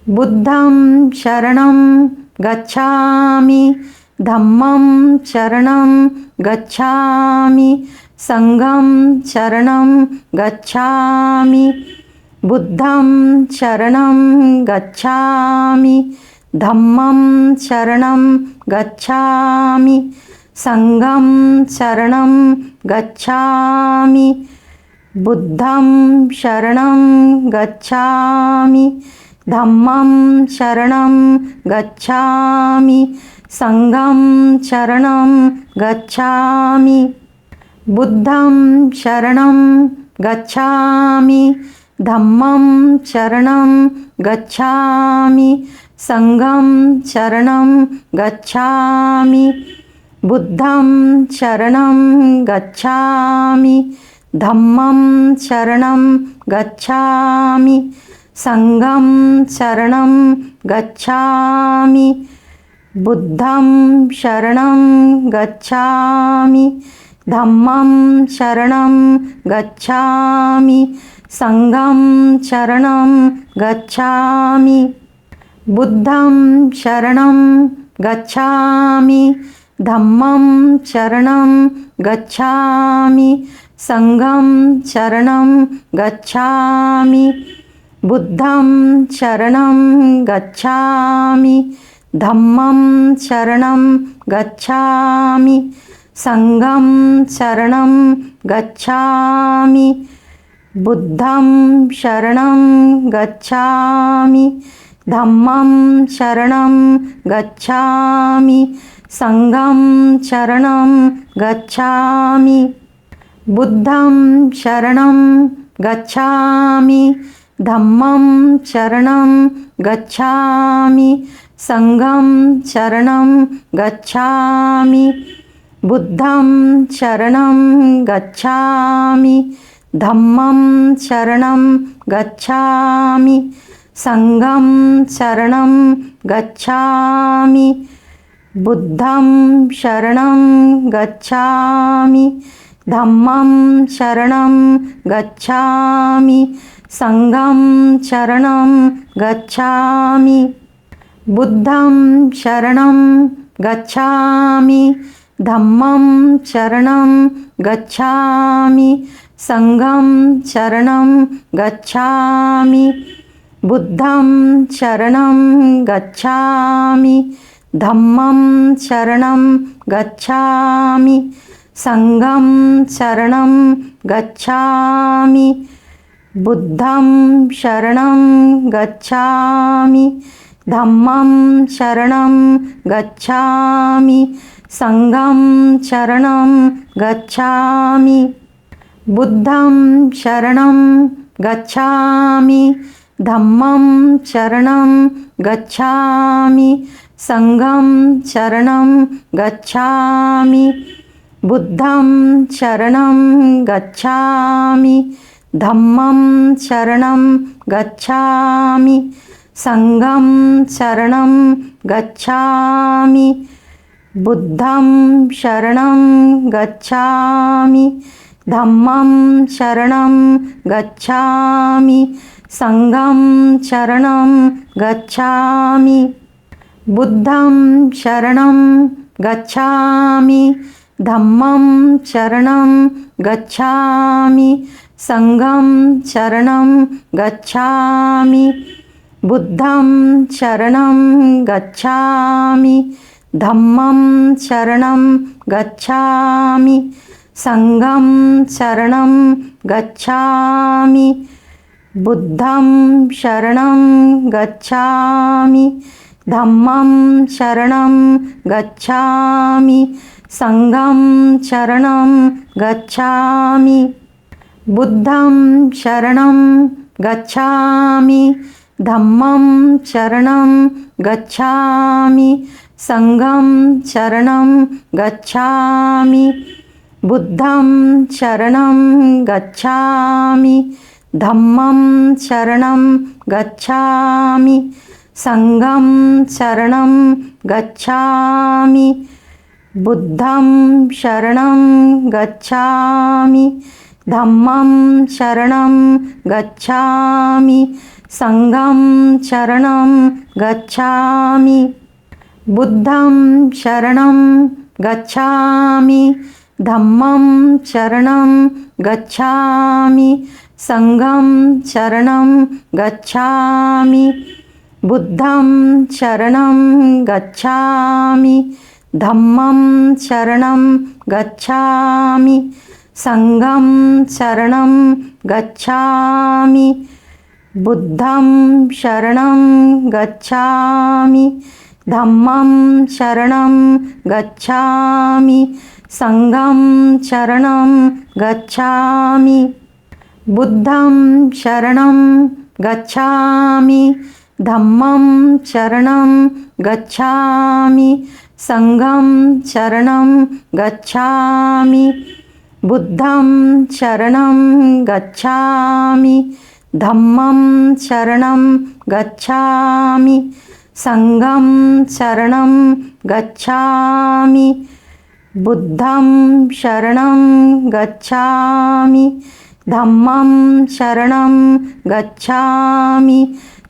S1: बुद्धं शरणं गच्छामि धम्मं शरणं गच्छामि संघं शरणं गच्छामि बुद्धं शरणं गच्छामि धम्मं शरणं गच्छामि संघं शरणं गच्छामि बुद्धं शरणं गच्छामि धम्मं शरणं गच्छामि संघं शरणं गच्छामि बुद्धं शरणं गच्छामि धम्मं शरणं गच्छामि संघं शरणं गच्छामि बुद्धं शरणं गच्छामि धम्मं शरणं गच्छामि संघं शरणं गच्छामि बुद्धं शरणं गच्छामि धम्मं शरणं गच्छामि संघं शरणं गच्छामि बुद्धं शरणं गच्छामि धम्मं शरणं गच्छामि संघं शरणं गच्छामि बुद्धं शरणं गच्छामि धम्मं शरणं गच्छामि संघं शरणं गच्छामि बुद्धं शरणं गच्छामि धम्मं शरणं गच्छामि संघं शरणं गच्छामि बुद्धं शरणं गच्छामि धम्मं शरणं गच्छामि संघं शरणं गच्छामि बुद्धं शरणं गच्छामि धम्मं शरणं गच्छामि संघं शरणं गच्छामि बुद्धं शरणं गच्छामि धम्मं शरणं गच्छामि संघं शरणं गच्छामि बुद्धं शरणं गच्छामि धम्मं शरणं गच्छामि संघं शरणं गच्छामि बुद्धं शरणं गच्छामि धम्मं शरणं गच्छामि संघं शरणं गच्छामि बुद्धं शरणं गच्छामि धम्मं शरणं गच्छामि संघं शरणं गच्छामि बुद्धं शरणं गच्छामि धम्मं शरणं गच्छामि संघं शरणं गच्छामि बुद्धं शरणं गच्छामि धम्मं शरणं गच्छामि संघं शरणं गच्छामि बुद्धं शरणं गच्छामि धम्मं शरणं गच्छामि संघं शरणं गच्छामि बुद्धं शरणं गच्छामि धम्मं शरणं गच्छामि संघं शरणं गच्छामि बुद्धं शरणं गच्छामि धम्मं शरणं गच्छामि संघं शरणं गच्छामि बुद्धं शरणं गच्छामि धम्मं शरणं गच्छामि संघं शरणं गच्छामि बुद्धं शरणं गच्छामि धम्मं शरणं गच्छामि संघं शरणं गच्छामि बुद्धं शरणं गच्छामि धम्मं शरणं गच्छामि संघं शरणं गच्छामि बुद्धं शरणं गच्छामि धम्मं शरणं गच्छामि संघं शरणं गच्छामि बुद्धं शरणं गच्छामि धम्मं शरणं गच्छामि संघं शरणं गच्छामि बुद्धं शरणं गच्छामि धम्मं शरणं गच्छामि संघं शरणं गच्छामि बुद्धं शरणं गच्छामि धम्मं शरणं गच्छामि संघं शरणं गच्छामि बुद्धं शरणं गच्छामि धम्मं शरणं गच्छामि संघं शरणं गच्छामि बुद्धं शरणं गच्छामि धम्मं शरणं गच्छामि संघं शरणं गच्छामि बुद्धं शरणं गच्छामि धम्मं शरणं गच्छामि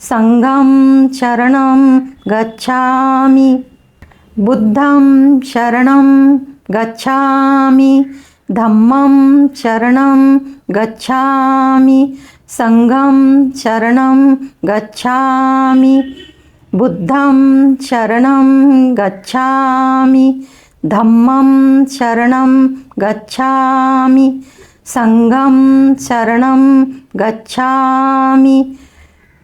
S1: संघं शरणं गच्छामि बुद्धं शरणं गच्छामि धम्मं शरणं गच्छामि संघं शरणं गच्छामि बुद्धं शरणं गच्छामि धम्मं शरणं गच्छामि संघं शरणं गच्छामि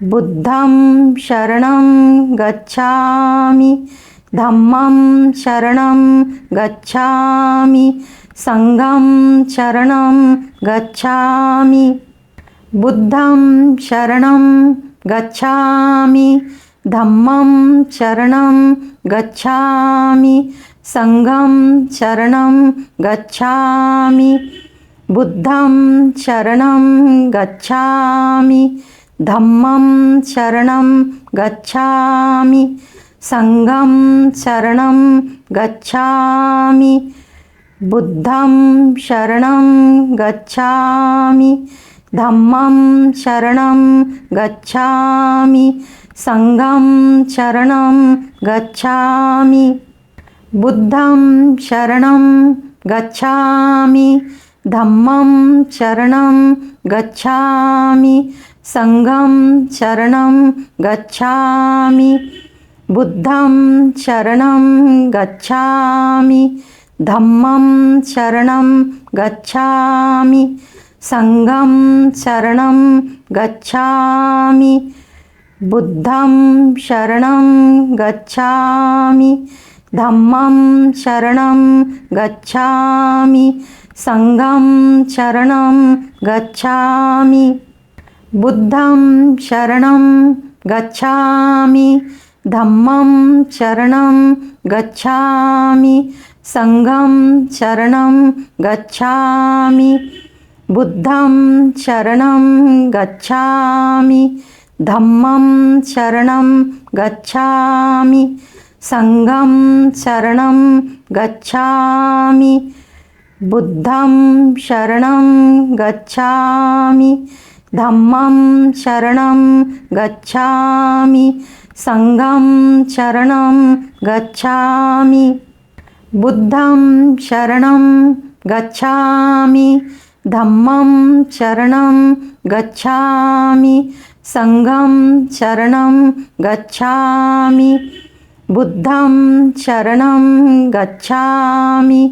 S1: बुद्धं शरणं गच्छामि धम्मं शरणं गच्छामि संघं शरणं गच्छामि बुद्धं शरणं गच्छामि धम्मं शरणं गच्छामि संघं शरणं गच्छामि बुद्धं शरणं गच्छामि धम्मं शरणं गच्छामि संघं शरणं गच्छामि बुद्धं शरणं गच्छामि धम्मं शरणं गच्छामि संघं शरणं गच्छामि बुद्धं शरणं गच्छामि धम्मं शरणं गच्छामि संघं शरणं गच्छामि बुद्धं शरणं गच्छामि धम्मं शरणं गच्छामि संघं शरणं गच्छामि बुद्धं शरणं गच्छामि धम्मं शरणं गच्छामि संघं शरणं गच्छामि बुद्धं शरणं गच्छामि धम्मं शरणं गच्छामि संघं शरणं गच्छामि बुद्धं शरणं गच्छामि धम्मं शरणं गच्छामि संघं शरणं गच्छामि बुद्धं शरणं गच्छामि धम्मं शरणं गच्छामि संघं शरणं गच्छामि बुद्धं शरणं गच्छामि धम्मं शरणं गच्छामि संघं शरणं गच्छामि बुद्धं शरणं गच्छामि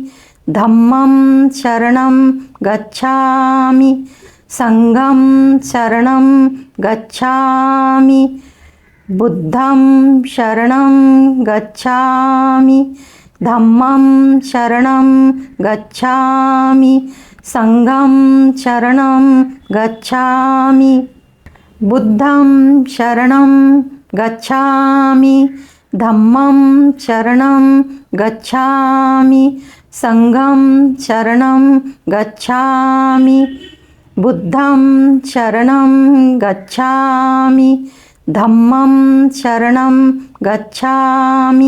S1: धम्मं शरणं गच्छामि संघं शरणं गच्छामि बुद्धं शरणं गच्छामि धम्मं शरणं गच्छामि संघं शरणं गच्छामि बुद्धं शरणं गच्छामि धम्मं शरणं गच्छामि संघं शरणं गच्छामि बुद्धं शरणं गच्छामि धम्मं शरणं गच्छामि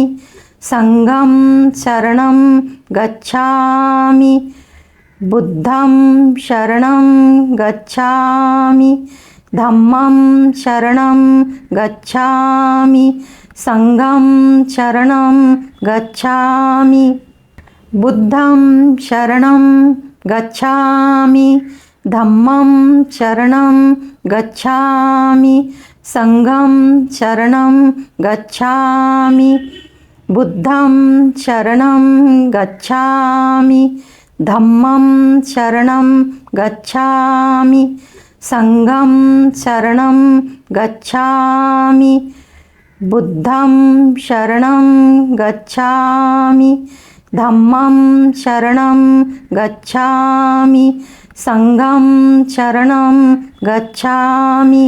S1: संघं शरणं गच्छामि बुद्धं शरणं गच्छामि धम्मं शरणं गच्छामि संघं शरणं गच्छामि बुद्धं शरणं गच्छामि धम्मं शरणं गच्छामि संघं शरणं गच्छामि बुद्धं शरणं गच्छामि धम्मं शरणं गच्छामि संघं शरणं गच्छामि बुद्धं शरणं गच्छामि धम्मं शरणं गच्छामि संघं शरणं गच्छामि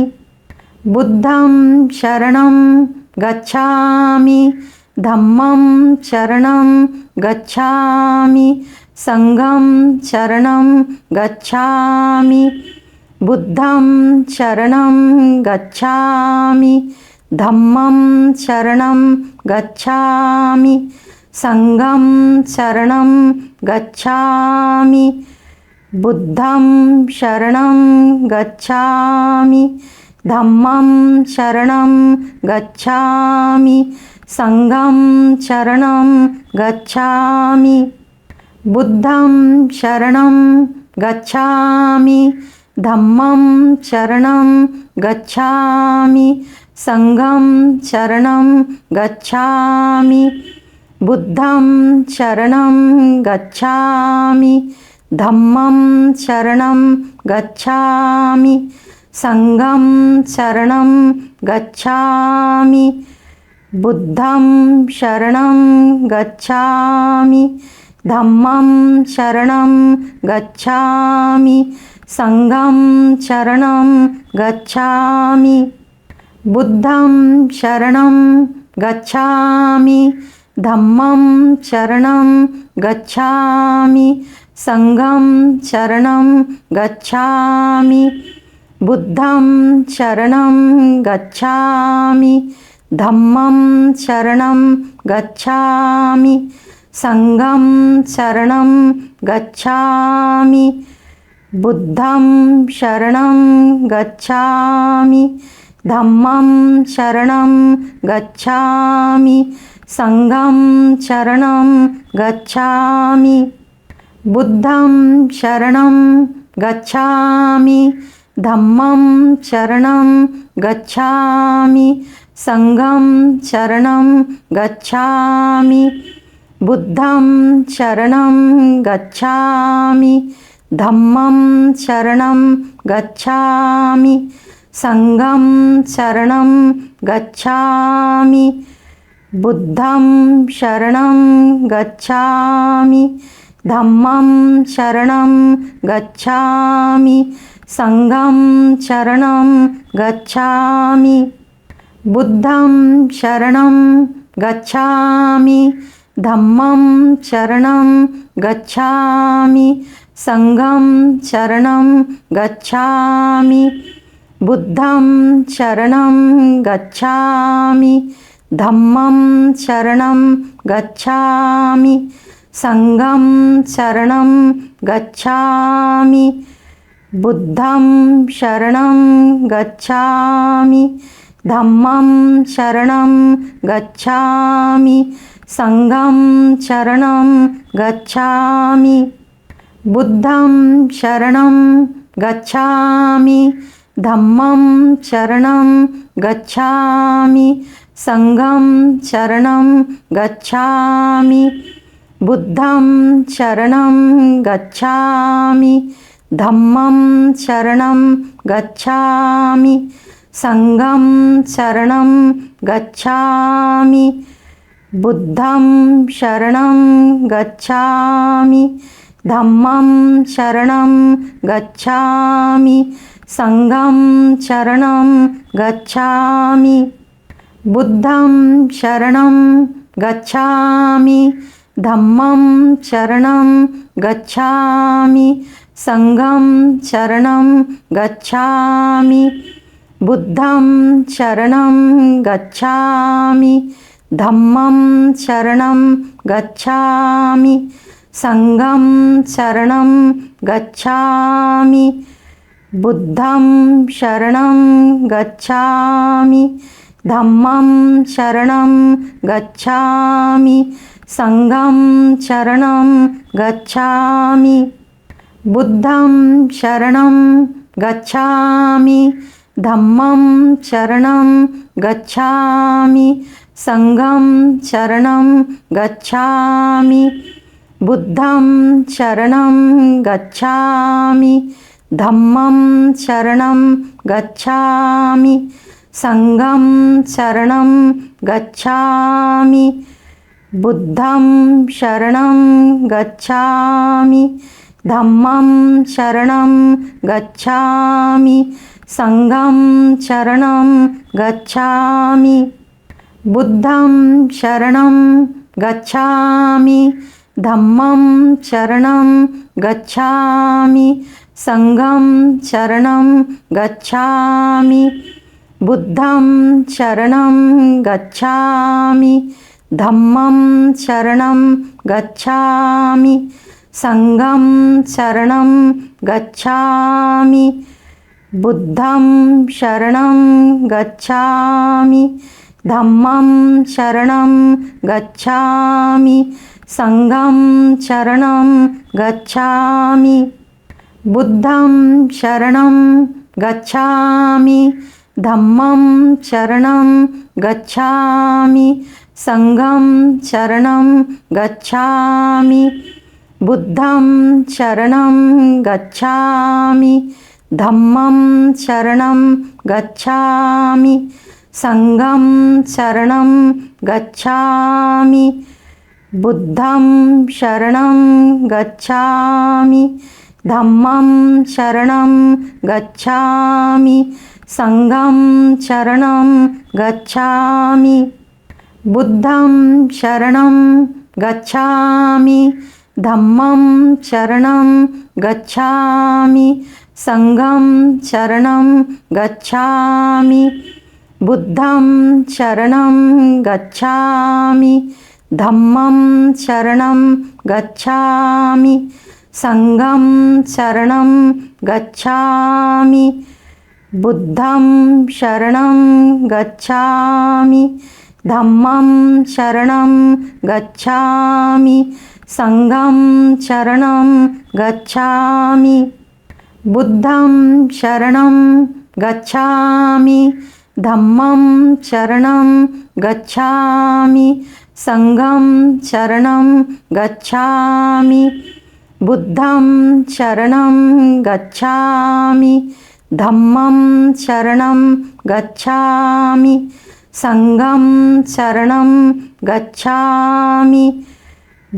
S1: बुद्धं शरणं गच्छामि धम्मं शरणं गच्छामि संघं शरणं गच्छामि बुद्धं शरणं गच्छामि धम्मं शरणं गच्छामि संघं शरणं गच्छामि बुद्धं शरणं गच्छामि धम्मं शरणं गच्छामि संघं शरणं गच्छामि बुद्धं शरणं गच्छामि धम्मं शरणं गच्छामि संघं शरणं गच्छामि बुद्धं शरणं गच्छामि धम्मं शरणं गच्छामि संघं शरणं गच्छामि बुद्धं शरणं गच्छामि धम्मं शरणं गच्छामि संघं शरणं गच्छामि बुद्धं शरणं गच्छामि धम्मं शरणं गच्छामि संघं शरणं गच्छामि बुद्धं शरणं गच्छामि धम्मं शरणं गच्छामि संघं शरणं गच्छामि बुद्धं शरणं गच्छामि धम्मं शरणं गच्छामि संघं शरणं गच्छामि बुद्धं शरणं गच्छामि धम्मं शरणं गच्छामि संघं शरणं गच्छामि बुद्धं शरणं गच्छामि धम्मं शरणं गच्छामि संघं शरणं गच्छामि बुद्धं शरणं गच्छामि धम्मं शरणं गच्छामि संघं शरणं गच्छामि बुद्धं शरणं गच्छामि धम्मं शरणं गच्छामि संघं शरणं गच्छामि बुद्धं शरणं गच्छामि धम्मं शरणं गच्छामि संघं शरणं गच्छामि बुद्धं शरणं गच्छामि धम्मं शरणं गच्छामि संघं शरणं गच्छामि बुद्धं शरणं गच्छामि धम्मं शरणं गच्छामि संघं शरणं गच्छामि बुद्धं शरणं गच्छामि धम्मं शरणं गच्छामि संघं शरणं गच्छामि बुद्धं शरणं गच्छामि धम्मं शरणं गच्छामि संघं शरणं गच्छामि बुद्धं शरणं गच्छामि धम्मं शरणं गच्छामि संघं शरणं गच्छामि बुद्धं शरणं गच्छामि धम्मं शरणं गच्छामि संघं शरणं गच्छामि बुद्धं शरणं गच्छामि धम्मं शरणं गच्छामि संघं शरणं गच्छामि बुद्धं शरणं गच्छामि धम्मं शरणं गच्छामि संघं शरणं गच्छामि बुद्धं शरणं गच्छामि धम्मं शरणं गच्छामि संघं शरणं गच्छामि बुद्धं शरणं गच्छामि धम्मं शरणं गच्छामि संघं शरणं गच्छामि बुद्धं शरणं गच्छामि धम्मं शरणं गच्छामि संघं शरणं गच्छामि बुद्धं शरणं गच्छामि धम्मं शरणं गच्छामि संघं शरणं गच्छामि बुद्धं शरणं गच्छामि धम्मं शरणं गच्छामि संघं शरणं गच्छामि बुद्धं शरणं गच्छामि धम्मं शरणं गच्छामि संघं शरणं गच्छामि बुद्धं शरणं गच्छामि धम्मं शरणं गच्छामि संघं शरणं गच्छामि बुद्धं शरणं गच्छामि धम्मं शरणं गच्छामि संघं शरणं गच्छामि बुद्धं शरणं गच्छामि धम्मं शरणं गच्छामि संघं शरणं गच्छामि बुद्धं शरणं गच्छामि धम्मं शरणं गच्छामि संघं शरणं गच्छामि बुद्धं शरणं गच्छामि धम्मं शरणं गच्छामि संघं शरणं गच्छामि बुद्धं शरणं गच्छामि धम्मं शरणं गच्छामि संघं शरणं गच्छामि बुद्धं शरणं गच्छामि धम्मं शरणं गच्छामि संघं शरणं गच्छामि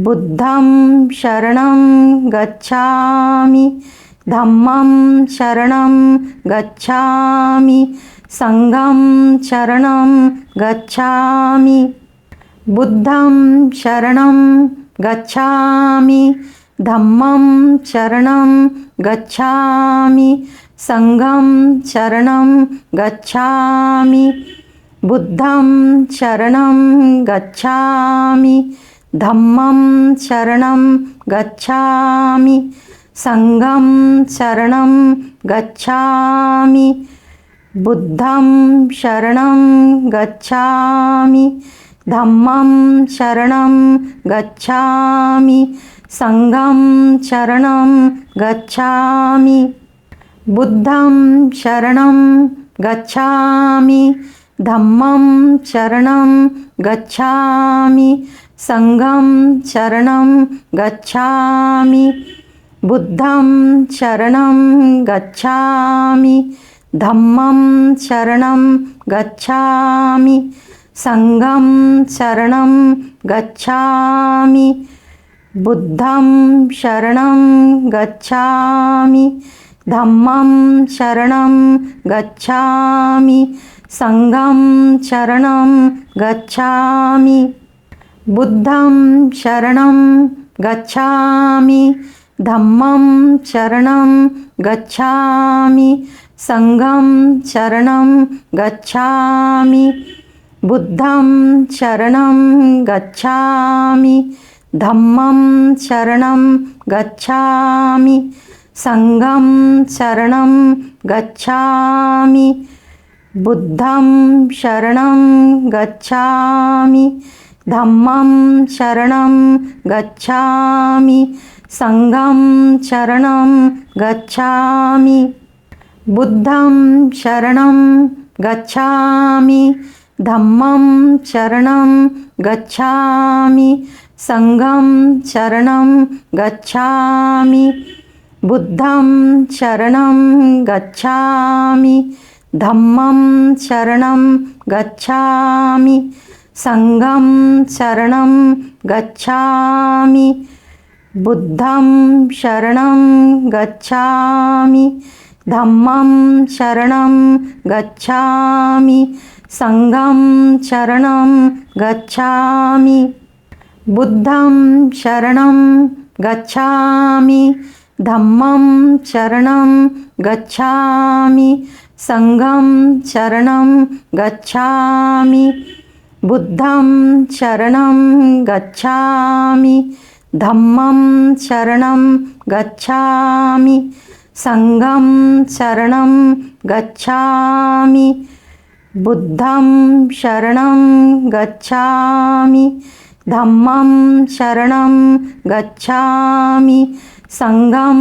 S1: बुद्धं शरणं गच्छामि धम्मं शरणं गच्छामि संघं शरणं गच्छामि बुद्धं शरणं गच्छामि धम्मं शरणं गच्छामि संघं शरणं गच्छामि बुद्धं शरणं गच्छामि धम्मं शरणं गच्छामि संघं शरणं गच्छामि बुद्धं शरणं गच्छामि धम्मं शरणं गच्छामि संघं शरणं गच्छामि बुद्धं शरणं गच्छामि धम्मं शरणं गच्छामि संघं शरणं गच्छामि बुद्धं शरणं गच्छामि धम्मं शरणं गच्छामि संघं शरणं गच्छामि बुद्धं शरणं गच्छामि धम्मं शरणं गच्छामि संघं शरणं गच्छामि बुद्धं शरणं गच्छामि धम्मं शरणं गच्छामि संघं शरणं गच्छामि बुद्धं शरणं गच्छामि धम्मं शरणं गच्छामि संघं शरणं गच्छामि बुद्धं शरणं गच्छामि धम्मं शरणं गच्छामि संघं शरणं गच्छामि बुद्धं शरणं गच्छामि धम्मं शरणं गच्छामि संघं शरणं गच्छामि बुद्धं शरणं गच्छामि धम्मं शरणं गच्छामि संघं शरणं गच्छामि बुद्धं शरणं गच्छामि धम्मं शरणं गच्छामि संघं शरणं गच्छामि बुद्धं शरणं गच्छामि धम्मं शरणं गच्छामि संघं शरणं गच्छामि बुद्धं शरणं गच्छामि धम्मं शरणं गच्छामि संघं शरणं गच्छामि बुद्धं शरणं गच्छामि धम्मं शरणं गच्छामि संघं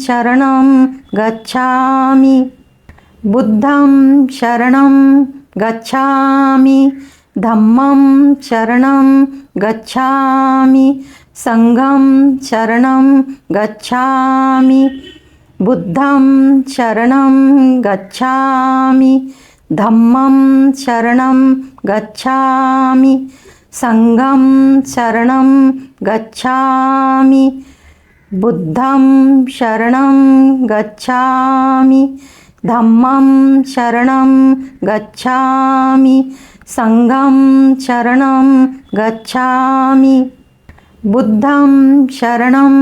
S1: शरणं गच्छामि बुद्धं शरणं गच्छामि धम्मं शरणं गच्छामि संघं शरणं गच्छामि बुद्धं शरणं गच्छामि धम्मं शरणं गच्छामि संघं शरणं गच्छामि बुद्धं शरणं गच्छामि धम्मं शरणं गच्छामि संघं शरणं गच्छामि बुद्धं शरणं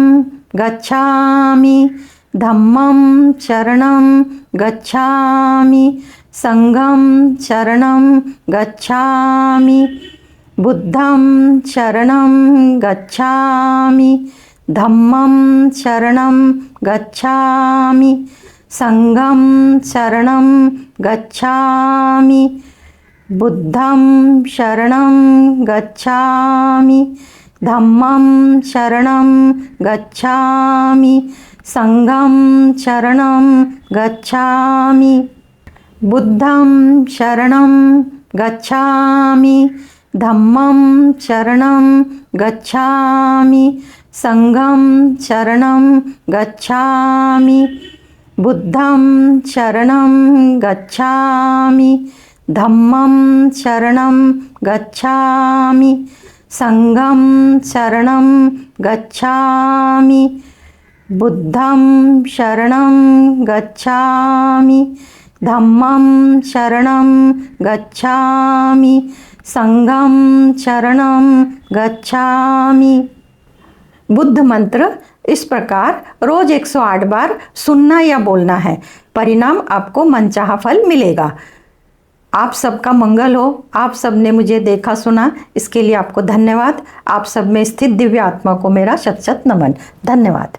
S1: गच्छामि धम्मं शरणं गच्छामि संघं शरणं गच्छामि बुद्धं शरणं गच्छामि धम्मं शरणं गच्छामि संघं शरणं गच्छामि बुद्धं शरणं गच्छामि धम्मं शरणं गच्छामि संघं शरणं गच्छामि बुद्धं शरणं गच्छामि धम्मं शरणं गच्छामि संघं शरणं गच्छामि बुद्धं शरणं गच्छामि धम्मं शरणं गच्छामि संघं शरणं गच्छामि बुद्धं शरणं गच्छामि धम्मं शरणं गच्छामि संघं शरणं गच्छामि। बुद्ध मंत्र इस प्रकार रोज 108 बार सुनना या बोलना है। परिणाम आपको मनचाहा फल मिलेगा। आप सबका मंगल हो। आप सब ने मुझे देखा सुना, इसके लिए आपको धन्यवाद। आप सब में स्थित दिव्य आत्मा को मेरा शत शत नमन। धन्यवाद।